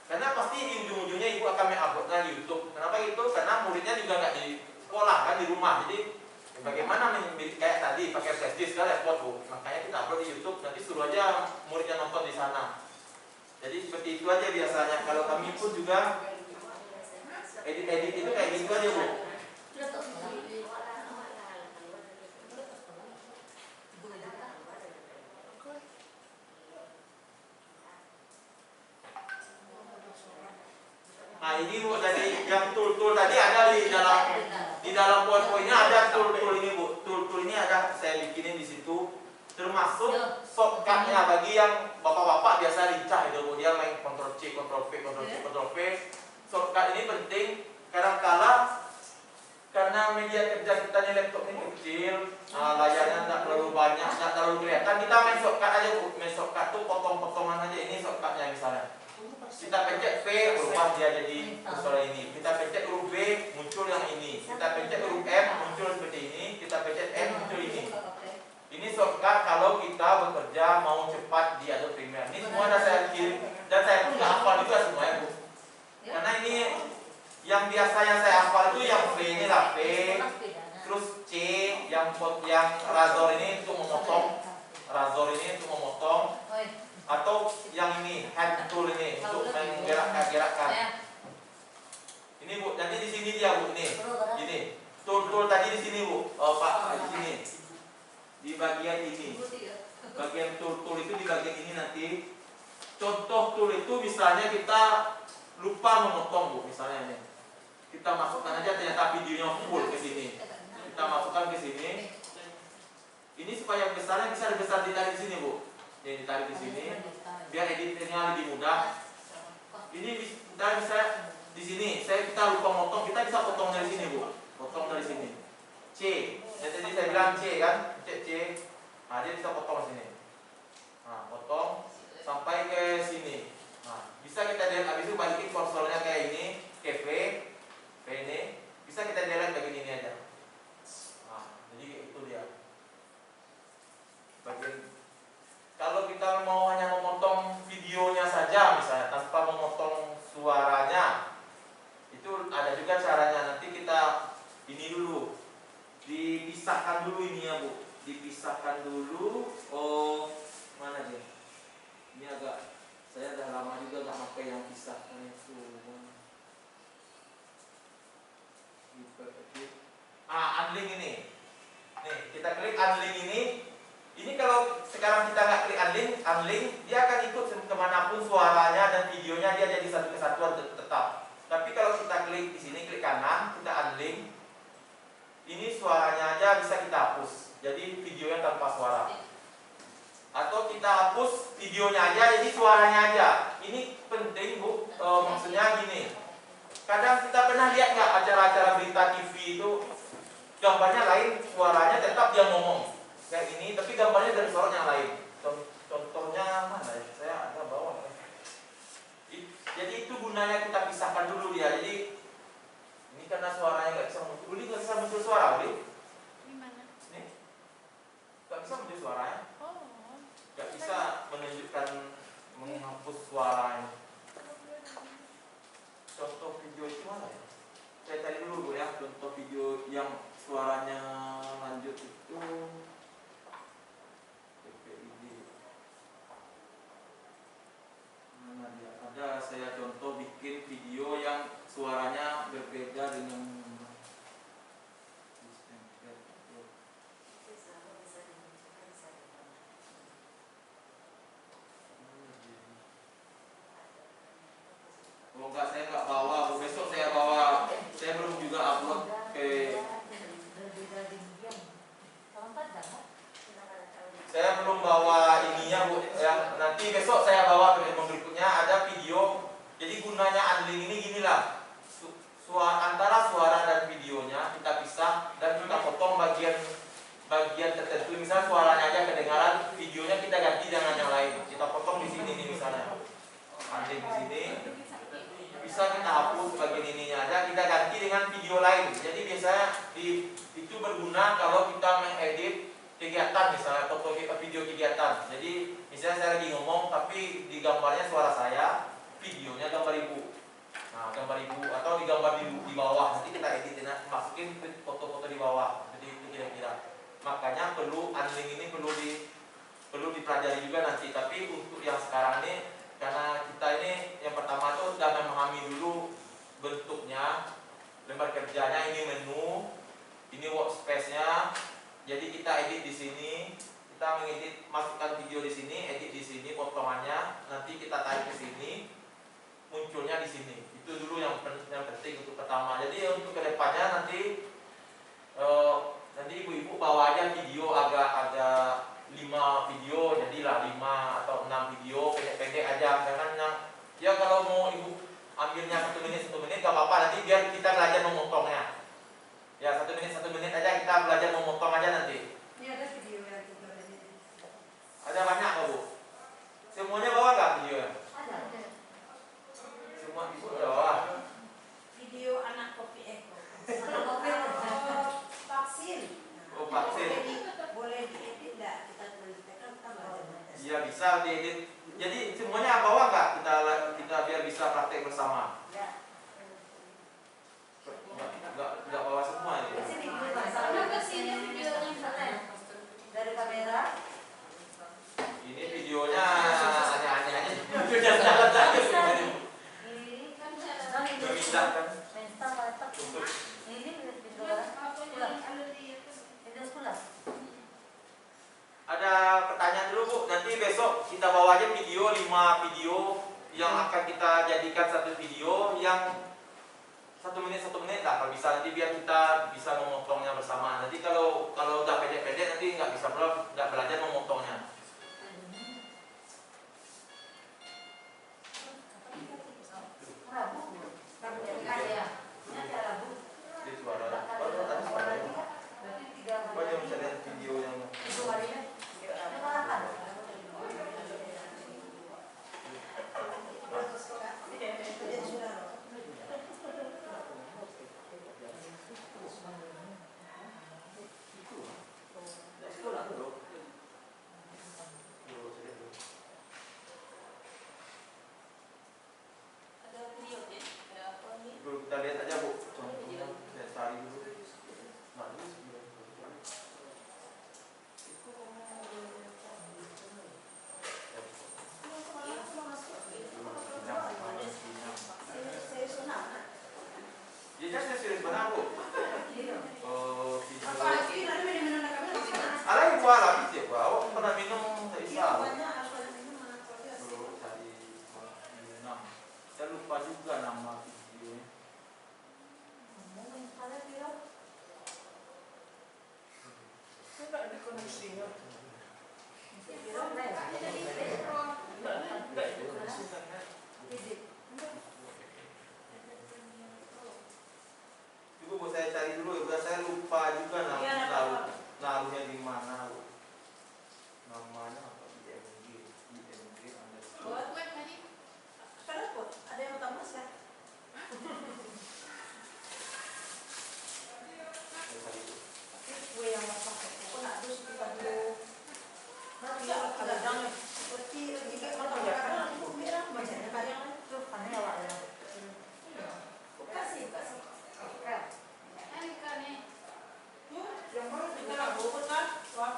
Karena pasti di ujung-ujungnya ibu akan menguploadnya di YouTube. Kenapa gitu? Karena muridnya juga nggak di sekolah kan, di rumah. Jadi bagaimana kayak tadi pakai flash disk kan export Bu. Makanya kita upload di YouTube, nanti suruh aja muridnya nonton di sana. Jadi seperti itu aja biasanya. Kalau kami pun juga edit itu kayak gitu aja Bu. Nah ini Bu, jadi yang tool-tool tadi ada di dalam PowerPoint-nya ada tool-tool ini Bu. Tool-tool ini ada saya bikinin di situ, termasuk shortcut-nya bagi yang bapak-bapak biasa lincah itu Bu. Dia main Ctrl C, Ctrl V, Ctrl C, Ctrl V. Shortcut ini penting karena karena media kerja kita ini laptop ini kecil, layarnya tidak terlalu banyak, tidak terlalu kelihatan. Kita main shortcut aja bu, main shortcut tuh potong-potongan aja. Ini shortcutnya misalnya. Kita pencet V, berubah dia jadi suara ini. Kita pencet huruf B, muncul yang ini. Kita pencet huruf M, muncul seperti ini. Kita pencet M, muncul ini. Ini shortcut kalau kita bekerja mau cepat di Adobe Premiere. Ini semua sudah saya kirim dan saya pun nggak hafal juga semuanya bu. Karena ini yang biasanya saya hafal itu yang V ini lah V, terus C yang razor ini untuk memotong, atau yang ini hand tool ini untuk menggerakkan. Ini bu, nanti di sini dia bu, ini tool tadi di sini bu, Pak di sini. Di bagian ini, bagian tool itu di bagian ini nanti. Contoh tool itu misalnya kita lupa memotong bu, misalnya ini. Kita masukkan aja ternyata videonya full ke sini. Kita masukkan ke sini. Ini supaya besarnya bisa besar ditarik di sini bu. Ini ditarik di sini, biar editingnya lebih mudah. Ini bisa di sini. Kita lupa motong, kita bisa potong dari sini bu, potong dari sini. C. Jadi saya bilang C kan, C. Nah, dia bisa potong sini. Nah, potong sampai ke sini. Nah, bisa kita lihat habis itu balikin kursornya kayak ini, ke V ini. Bisa kita lihat bagian ini aja. Nah, jadi itu dia. Bagian kalau kita mau hanya memotong videonya saja misalnya tanpa memotong suaranya, itu ada juga caranya. Nanti kita ini dulu. Dipisahkan dulu ini ya bu, dipisahkan dulu. Oh mana dia? Ini agak, saya udah lama juga nggak pakai yang pisahkan itu. Unlink ini. Nih kita klik unlink ini. Ini kalau sekarang kita nggak klik unlink, dia akan ikut kemanapun suaranya dan videonya, dia jadi satu kesatuan tetap. Tapi kalau kita klik di sini, klik kanan, kita unlink. Ini suaranya aja bisa kita hapus, jadi videonya tanpa suara. Atau kita hapus videonya aja, jadi suaranya aja. Ini penting bu, maksudnya gini. Kadang kita pernah lihat nggak acara-acara berita TV itu gambarnya lain, suaranya tetap dia ngomong kayak ini, tapi gambarnya dari suara yang lain. Contohnya mana ya? Saya ada bawa. Jadi itu gunanya kita pisahkan dulu dia. Jadi ini karena suaranya nggak bisa muncul, Uli nggak bisa muncul suara, Uli. Gimana? Nih, nggak bisa muncul suaranya, nggak bisa menunjukkan menghapus suaranya. Contoh video itu mana ya? Saya cari dulu bu ya, contoh video yang suaranya lanjut itu. Mana dia? Ada saya contoh bikin video yang suaranya berbeda dengan saya nggak bawa, besok saya bawa. Saya belum juga upload ke. Saya belum bawa ininya bu, yang nanti besok saya bawa ke berikutnya ada video. Jadi gunanya unlink ini ginilah, antara suara dan videonya kita pisah dan kita potong bagian tertentu. Misalnya suaranya aja kedengaran, videonya kita ganti dengan yang lain. Kita potong di sini nih misalnya, unlink di sini. Bisa kita hapus bagian ininya aja, kita ganti dengan video lain. Jadi biasanya itu berguna kalau kita mengedit kegiatan misalnya, atau video kegiatan. Jadi misalnya saya lagi ngomong tapi di gambarnya suara saya, videonya gambar ibu. Nah gambar ibu atau di gambar di bawah, nanti kita edit, masukin foto-foto di bawah. Jadi itu kira-kira. Makanya unlink ini perlu dipelajari juga nanti. Tapi untuk yang sekarang ini, karena kita ini yang pertama tuh sudah memahami dulu bentuknya, lembar kerjanya, ini menu, ini workspace-nya. Jadi kita edit di sini, kita mengedit, masukkan video di sini, edit di sini potongannya, nanti kita tarik ke sini, munculnya di sini. Itu dulu yang penting untuk pertama. Jadi untuk kedepannya nanti ibu-ibu bawa aja video agak 5 video, jadilah 5 atau 6 video pendek-pendek aja. Jangan yang ya kalau mau ibu ambilnya 1 menit gak apa-apa, nanti biar kita belajar memotongnya. Ya 1 kita belajar memotong aja nanti. Ini ada video yang kita ini. Ada banyak kok Bu? Semuanya bawa nggak videonya? Ada. Semua ibu bawa. Video anak kopi Eko. Anak kopi Eko. Vaksin. Oh, vaksin. Boleh diedit nggak? Kita berikan kita belajar. Iya bisa diedit. Jadi semuanya bawa nggak? Kita biar bisa praktek bersama. Nggak bawa semua ini. Di sini dulu Karena kesini videonya misalnya. dari kamera. Ini videonya aneh-aneh aja. Videonya jalan-jalan. Ini Kan bisa. Memindahkan Mensta mantap. untuk Ini video Apa yang ada di video sekolah. ada pertanyaan dulu Bu. Nanti besok kita bawa aja video 5 video yang akan kita jadikan satu video yang 1 menit lah kalau bisa, nanti biar kita bisa memotongnya bersama. Nanti kalau udah pendek-pendek nanti nggak belajar memotongnya. Rabu. Rabu ya. Ini ada Rabu. Jadi suara tadi suara Berarti 3 apa hari. aja bisa lihat video yang Itu harinya. Ini kapan? Jadi sudah. Sekolah. ada videonya. Ada apa nih? Dulu kita lihat aja Bu, contohnya lihat tari dulu. Bagus. Saya senang. Dia serius benar Bu. Oh, Apa lagi? Nanti minum-minum kami masih mana? Ala ibu alami sih Bu. Awak pernah minum tak Iya, isal. banyak apa yang minum soalnya. Dulu tadi 6. Saya lupa juga nama videonya. Ngomongin salah dia. Enggak ada koneksinya. Kira lain. Enggak ada koneksinya. Ibu Bu saya cari dulu ya, saya lupa juga Iya, nama apa-apa. naruhnya di mana Bu. Namanya apa? IMG underscore. Buat web tadi. Kenapa? Ada yang tambah sih? Saya cari dulu. Kue yang masak. Aku nak dus kita dulu. Nanti ada jangan seperti jika kalau ada aku merah macamnya banyak. Itu aneh awak ya. Kasih. Kan. Ini kan nih. Yang baru kita nak buat kan? Wah.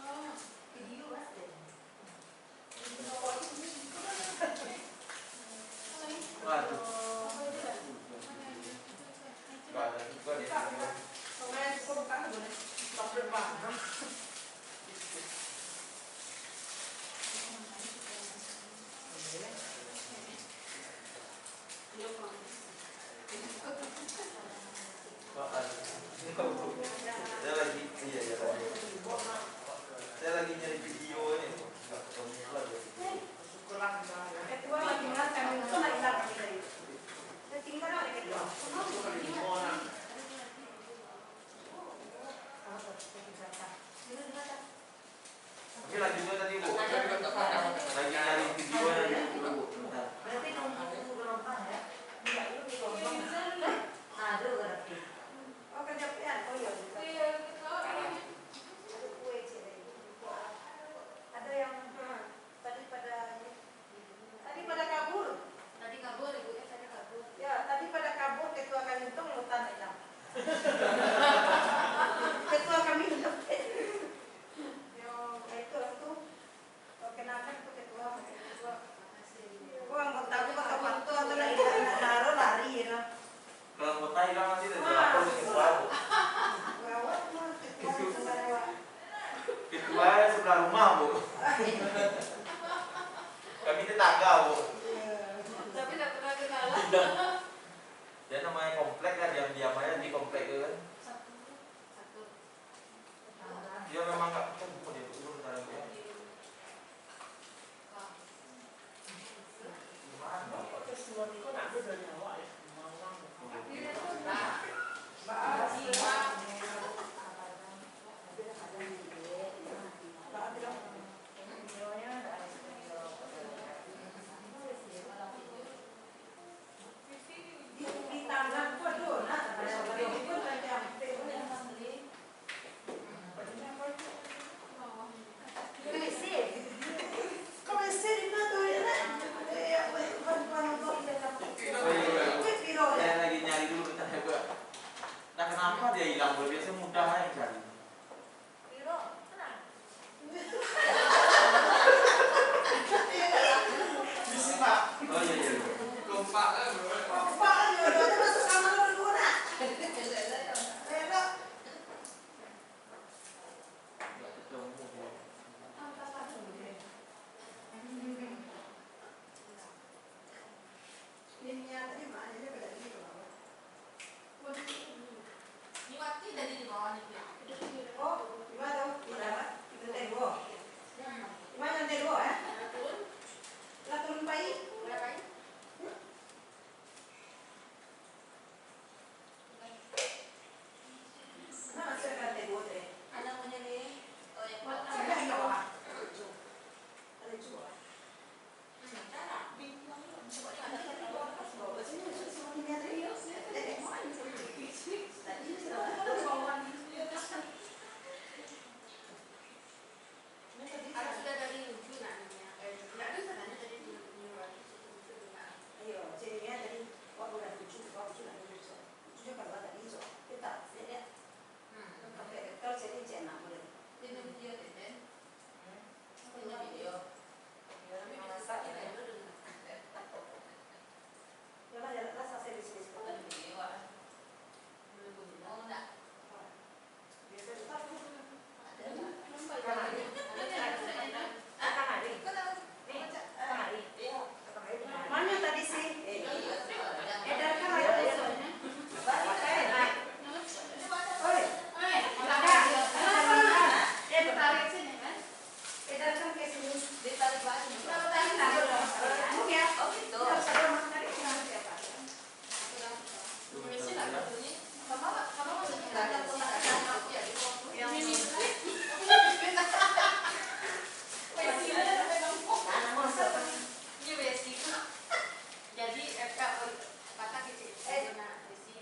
Oh. Video pasti. Waduh. Nggak ada juga di video. Soalnya aku kan boleh sampai mana? Nggak ada. Ada lagi. Iya, ya. lama dia hilang, biasanya mudah aja cari. Biro, tenang. Misi Pak. Oh iya iya. Lompat lah bro. Pak kan dua-duanya masuk kamar lu dulu nak. Rela. Nggak ketemu dia. Ini tadi mana dia beda gitu loh. Nyuati tadi di bawah nih. Oh, gimana tuh? Gimana? Itu tego. Gimana tego ya? Lah turun bayi. Nah, saya kan tego deh. Ada punya nih. Oh yang Saya di bawah. Ada juga. Bawa ke sini, semua ini ada ya. Tadi mau aja. Tadi sudah bawa. Harus sudah dari lucu namanya. Nggak bisa nanya dari lucu. Ayo, jadinya tadi waktu udah lucu, waktu sudah lucu. Lucunya kalau ada hijau, kita lihat. Pakai vektor jadi jenak boleh. Ini video deh. Punya video. Tapi masak ya. Jangan jalan rasa saya di sini. Bukan video ah. Belum mau enggak? Biasa tetap. Mana tadi sih? Edarkan lagi. Oi, edarkan ke sini. Ditarik balik. Kamu ya? Oh gitu. Harus ada orang tarik kenapa siapa? Mesin apa bunyi? Kamu maksudnya enggak ada kotak ya di bawah. Yang ini. Mana masuk? Ini basic. Jadi FK patah kecil. Nah, besi.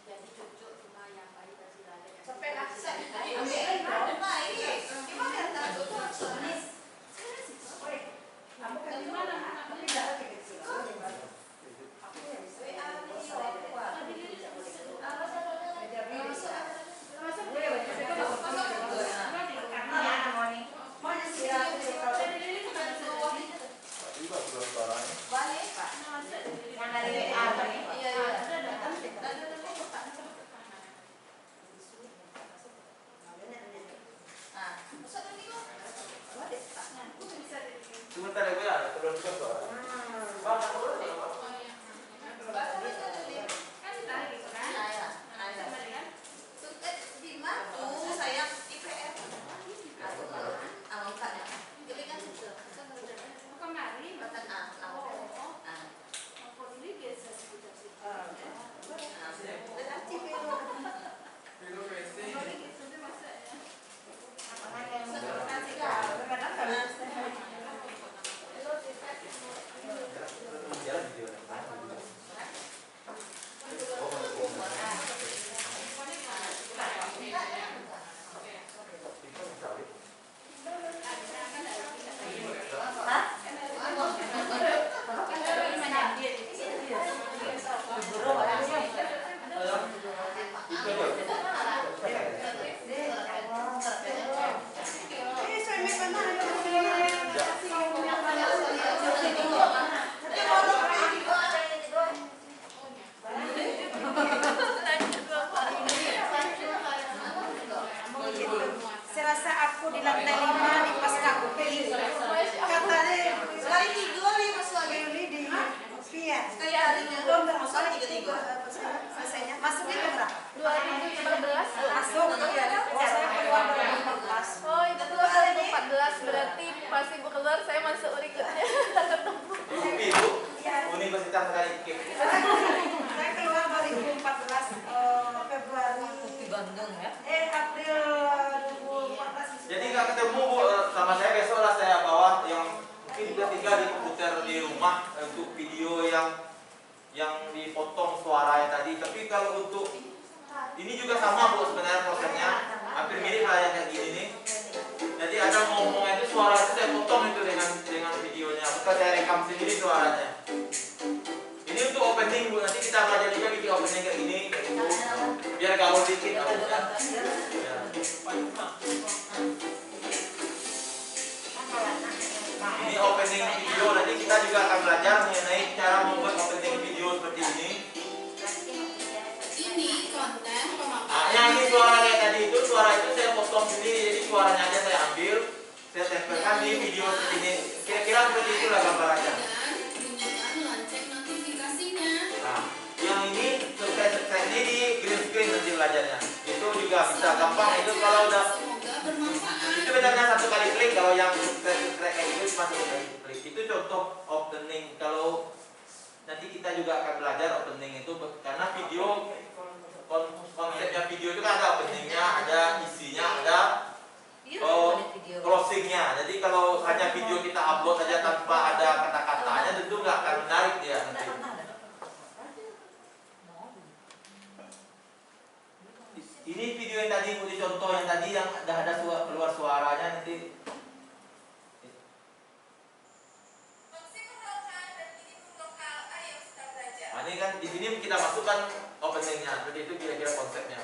Jadi cucu cuma yang paling kasih lada. Sampai laksa. Gimana tahu tuh? Oi, kamu kan di mana? Tapi tidak ada kecil. Aku yang bisa. Mana sih ya? Tadi bagus belum suaranya. Balik, Pak. Yang dari WA tadi. Iya, iya. Nah, masuk tadi kok. Sebentar ya, ya, belum juga suara. Video racing. Jalan video. Saya rasa aku di lantai 5 di pas aku pilih. Katanya Sekali tidur nih pas lagi. pilih di Via. Kayak harinya. Belum termasuk selesainya. Masuknya ke berapa? 2014. Masuk. Oh, saya keluar 2014. Oh, itu 2014 berarti pas ibu keluar saya masuk berikutnya. UPI Bu, Universitas Radikip. Saya keluar 2014 Februari. Bandung ya. April 2014. Jadi nggak ketemu Bu, sama saya besok lah saya bawa yang mungkin ketiga di komputer di rumah untuk video yang dipotong suaranya tadi. Tapi kalau untuk ini juga sama Bu sebenarnya prosesnya, hampir mirip lah yang kayak gini nih. Jadi ada ngomong itu suara itu saya potong itu dengan videonya, bukan saya rekam sendiri suaranya. Ini untuk opening Bu, nanti kita belajar juga bikin opening kayak gini, biar gaul dikit ya. Ini opening video, nanti kita juga akan belajar mengenai cara membuat opening video seperti ini. Ini konten pemaparan. Nah, yang ini suara kayak tadi itu, suara itu saya potong sendiri, jadi suaranya aja saya ambil, saya tempelkan di video seperti ini. Kira-kira seperti itulah gambarannya. Bunyikan lonceng notifikasinya. Nah, yang ini sukses ini di green screen nanti belajarnya. Itu juga bisa gampang. Itu kalau udah Semoga bermanfaat. itu sebenarnya satu kali klik. Kalau yang sukses kayak itu cuma satu kali klik. Itu contoh opening. Kalau nanti kita juga akan belajar opening itu karena video konsepnya video itu kan ada openingnya, ada isinya, ada closingnya. Jadi kalau hanya video kita upload saja tanpa ada kata-katanya tentu nggak akan menarik dia nanti. Ini video yang tadi Bu contoh yang tadi yang ada keluar suaranya nanti. Nah, ini kan di sini kita masukkan openingnya. Jadi itu kira-kira konsepnya.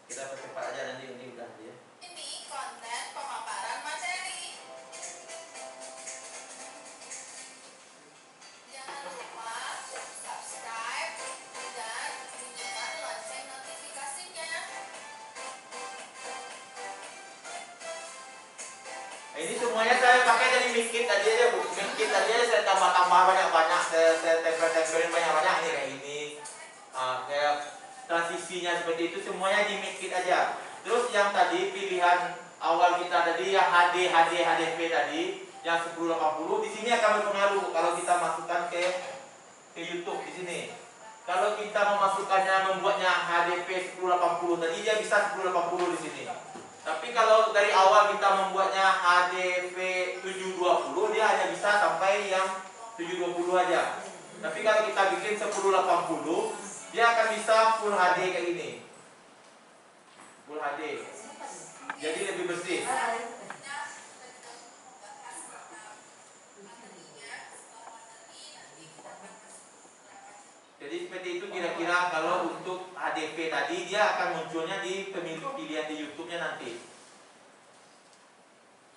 Kita percepat aja nanti ini udah ya. Ini konten pemaparan materi. Jangan lupa subscribe dan bunyikan lonceng notifikasinya. Ini semuanya saya pakai dari Mikit tadi aja Bu. Mikit tadi aja saya tambah-tambah banyak-banyak, saya tempel-tempelin banyak-banyak ini kayak ini. Kayak transisinya seperti itu semuanya di Mikit aja. Terus yang tadi pilihan awal kita tadi yang HD, HDP tadi yang 1080 di sini akan berpengaruh kalau kita masukkan ke YouTube di sini. Kalau kita memasukkannya membuatnya HDP 1080 tadi dia bisa 1080 di sini. Tapi kalau dari awal kita membuatnya HDP 720 dia hanya bisa sampai yang 720 aja. Tapi kalau kita bikin 1080 dia akan bisa full HD kayak ini. Full HD. Jadi lebih bersih. Jadi seperti itu kira-kira kalau untuk HDP tadi dia akan munculnya di pilihan di YouTube-nya nanti.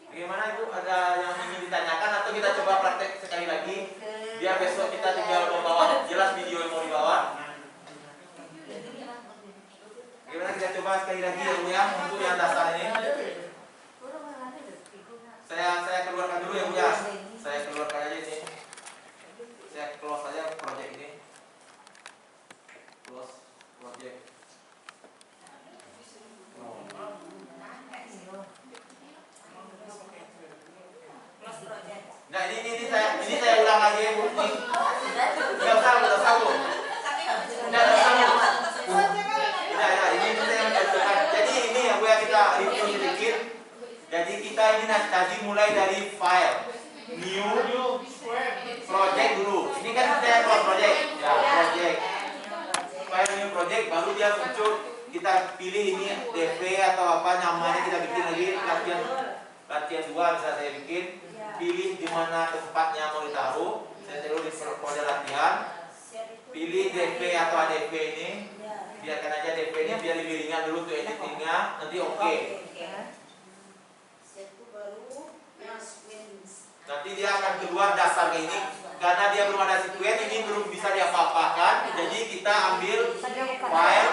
Bagaimana Ibu? Ada yang ingin ditanyakan atau kita coba praktek sekali lagi? Biar besok kita tinggal membawa jelas video yang mau dibawa. Bagaimana kita coba sekali lagi ya Bu ya untuk yang dasar ini. Saya keluarkan dulu ya Bu ya. Saya keluarkan aja ini. Saya close aja project ini. Close project. Nah ini saya ulang lagi ya Bu. Enggak usah Bu. Enggak usah Bu. Ya, ini saya mencontohkan. Jadi ini ya Bu ya kita review sedikit. Jadi kita ini tadi mulai dari file new project dulu. Ini kan saya project. Ya, project. File new project baru dia muncul. Kita pilih ini DP atau apa namanya kita bikin lagi latihan 2 bisa saya bikin. Pilih di mana tempatnya mau ditaruh. Saya taruh di folder latihan. Pilih DP atau ADP ini. Biarkan aja DP-nya biar lebih ringan dulu tuh editingnya. Nanti oke. Nanti dia akan keluar dasar kayak ini. Karena dia belum ada sequence, ini belum bisa diapa-apakan. Jadi kita ambil file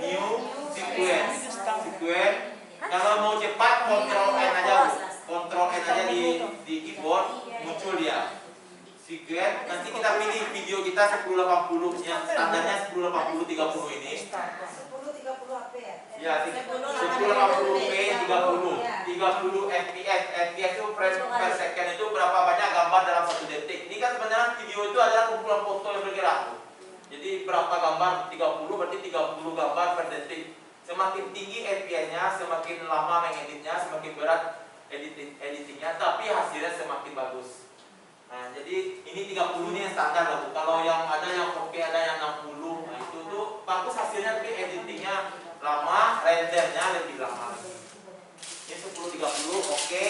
new sequence. Kalau mau cepat Ctrl N aja Bu. Ctrl N aja di keyboard muncul dia. Sequence. Nanti kita pilih video kita 1080 yang standarnya 1080 30 ini. 1030 HP ya? Ya, 1080p 30 fps. fps itu frame per second itu berapa banyak gambar dalam 1 detik. Ini kan sebenarnya video itu adalah kumpulan foto yang bergerak. Jadi berapa gambar 30 berarti 30 gambar per detik. Semakin tinggi fps-nya, semakin lama mengeditnya, semakin berat editingnya, tapi hasilnya semakin bagus. Nah, jadi ini 30 ini yang standar lah Bu. Kalau yang ada yang 4K, ada yang 60, nah itu tuh bagus hasilnya tapi editingnya lama, rendernya lebih lama. Ini 1030 oke.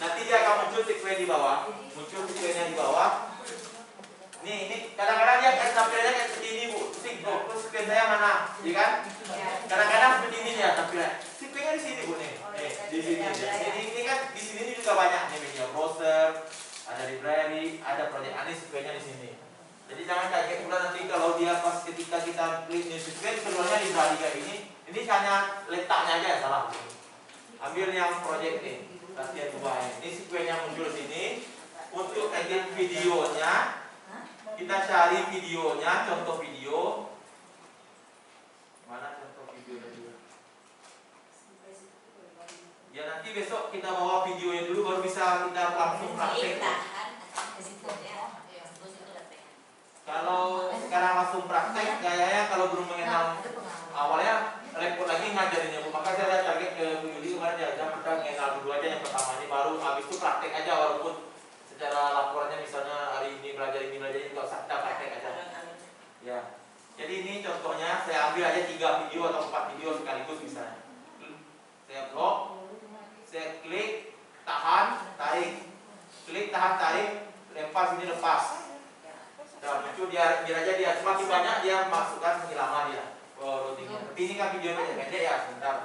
Nanti dia akan muncul kan tampilannya kayak seperti ini Bu. Terus screen saya mana? Iya kan? Kadang-kadang seperti ini ya tampilan. Screennya di sini Bu nih. Nih, di sini. Ini kan di sini juga banyak nih media browser, ada library, ada project anis screennya di sini. Jadi jangan kaget pula nanti kalau dia pas ketika kita klik new screen keluarnya library kayak ini hanya letaknya aja yang salah. Ambil yang project nih, latihan 2 ini screen yang muncul sini. Untuk edit videonya, kita cari videonya, contoh video. Mana contoh videonya dulu? Ya nanti besok kita bawa videonya dulu baru bisa kita langsung praktek. Kalau sekarang langsung praktek, kayaknya kalau belum mengenal awalnya repot lagi ngajarinnya Bu. Maka saya target ke pemilih kemarin ya, kita mengenal dulu aja yang pertama ini, baru habis itu praktek aja walaupun secara laporannya misalnya hari ini belajar ini nggak usah kita praktek aja. Ya. Jadi ini contohnya saya ambil aja 3 video atau 4 video sekaligus misalnya. Saya blok, saya klik, tahan, tarik, klik, tahan, tarik, lempar sini lepas. Nah, muncul biar aja dia semakin banyak dia masukkan semakin lama dia routingnya. Tapi ini kan video pendek-pendek ya sebentar.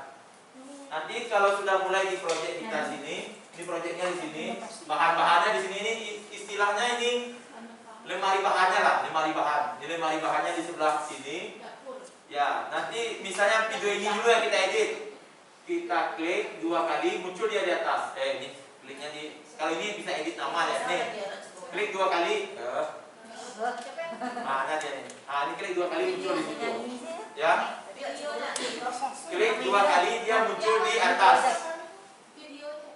Nanti kalau sudah mulai di project kita sini, ini projectnya di sini, bahan-bahannya di sini ini istilahnya ini lemari bahannya lah, lemari bahan. Ini lemari bahannya di sebelah sini. Ya, nanti misalnya video ini dulu yang kita edit. Kita klik 2 kali muncul dia di atas. Ini kliknya di kalau ini bisa edit nama ya. Nih. Klik 2 kali. Nah, dia nih. Ini klik 2 kali muncul di situ. Ya. Klik 2 kali dia muncul di atas.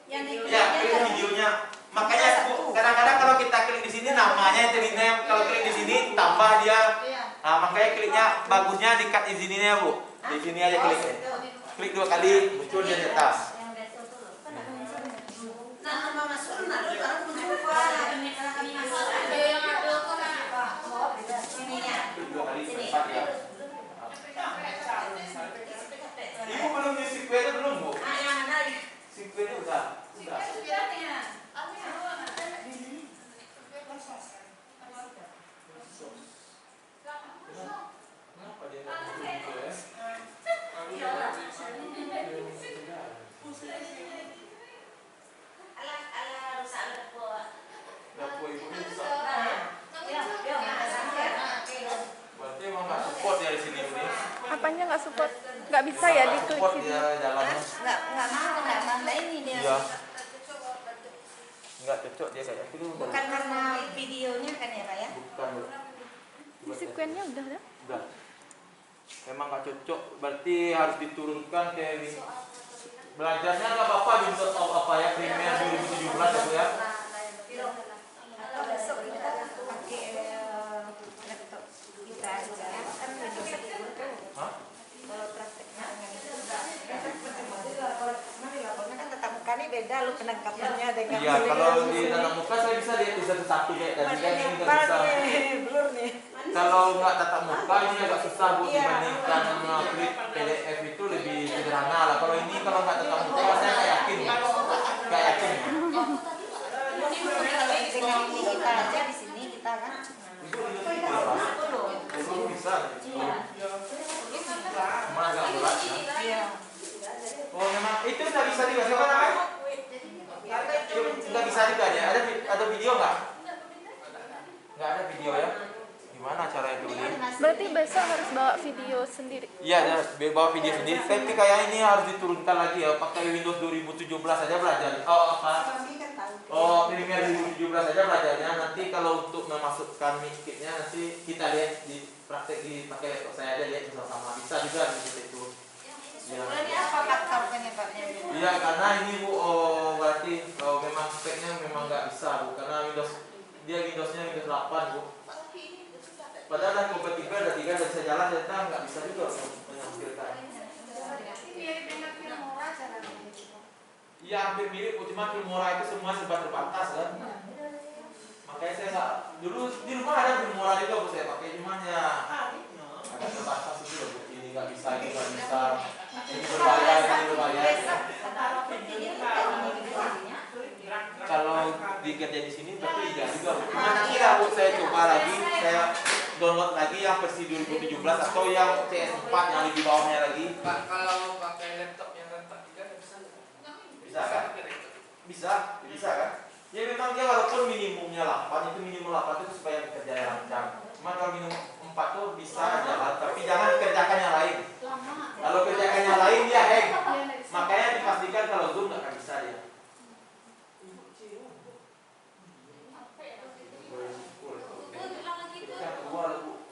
Ya, klik videonya. Makanya kadang-kadang kalau kita klik di sini namanya jadi name, kalau klik di sini tambah dia. Nah, makanya kliknya bagusnya di-cut di sini ya, Bu. Di sini aja kliknya. Klik 2 kali muncul dia di atas. Ibu belum di sequence belum Bu? Sequence udah. Kenapa dia nggak gitu ya? Dapur ibunya rusak. Berarti emang nggak support ya di sini ini. Apanya nggak support? Nggak bisa ya diklik support sini. dia jalannya. Nggak mana ini dia. Iya. Nggak cocok dia kayak itu. Bukan karena videonya kan ya Pak ya? Bukan Bu. Di sequence-nya udah ya? Udah. Memang nggak cocok. Berarti harus diturunkan ke ini. Belajarnya nggak apa-apa di Windows apa ya Premiere 2017 ya Bu ya. Atau besok kita pakai laptop kita juga ya kan Windows 10 tuh. Hah? Kalau prakteknya lapornya kan tetap muka nih beda lu penangkapannya dengan Iya, kalau di tatap muka saya bisa lihat di satu-satu kayak tadi kan ini nggak bisa. blur nih. Kalau nggak tatap muka ini agak susah Bu dibandingkan klik PDF itu lebih sederhana lah. Kalau ini kalau nggak tatap muka saya nggak yakin. Nggak yakin. Dengan ini kita aja di sini kita kan. Belum bisa. Cuma agak berat ya. Iya. Oh memang itu nggak bisa juga siapa namanya? Nggak bisa juga ya. Ada video nggak? Nggak ada video ya. Gimana caranya itu? Berarti besok harus bawa video sendiri. Iya, bawa video sendiri. Tapi kayak ini harus diturunkan lagi ya. Pakai Windows 2017 saja belajar. Oh apa? Oh Premiere 2017 saja belajarnya. Nanti kalau untuk memasukkan mic-nya nanti kita lihat di praktek di pakai laptop saya aja lihat bersama. Bisa juga seperti itu. Ya. Ini apa laptopnya Pak? Iya karena ini Bu, berarti memang speknya memang nggak bisa Bu, karena Windowsnya Windows 8 Bu. Padahal ada kompatibel ada 3 dan saya jalan ternyata nggak bisa juga menampilkan. Iya hampir mirip Bu, cuma Filmora itu semua serba terbatas kan. Makanya saya nggak dulu di rumah ada Filmora juga Bu saya pakai, cuman ya ada terbatas itu loh Bu. Ini nggak bisa, ini nggak bisa. Ini berbayar, ini berbayar. Kalau dikerja di sini berarti iya juga. Cuma nanti ya Bu saya coba lagi, saya download lagi yang versi 2017 atau yang CS4 yang lebih bawahnya lagi. Pak, kalau pakai laptop yang retak juga bisa nggak? Bisa kan? Bisa kan? Ya memang dia walaupun minimumnya 8, itu minimum 8 itu supaya dikerjain lancar. Cuma kalau minimum 4 tuh bisa jalan, tapi jangan kerjakan yang lain. Kalau kerjakan yang lain dia hang. Makanya dipastikan kalau Zoom nggak akan bisa dia.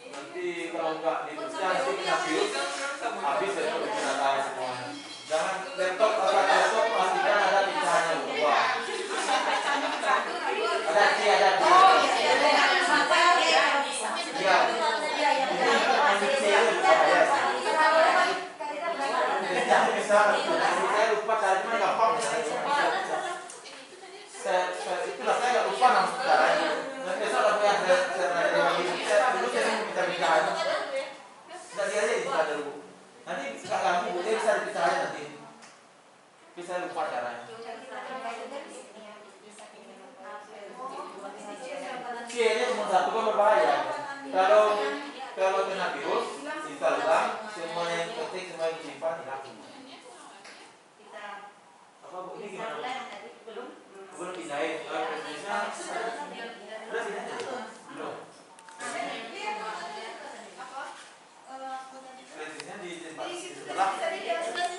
Nanti kalau nggak dipercaya kena virus, habis itu data semuanya. Jangan laptop atau laptop pastikan ada pecahannya dua. Ada C. Iya. Bisa. Saya lupa caranya, cuma gampang. Itulah saya nggak lupa nama caranya. Besok aku yang saya dulu saya minta pecahan. Tidak dia aja dibuka dulu. Nanti nggak ganggu, dia bisa dipecahin nanti. Tapi saya lupa caranya. C-nya cuma satu kan berbahaya. Kalau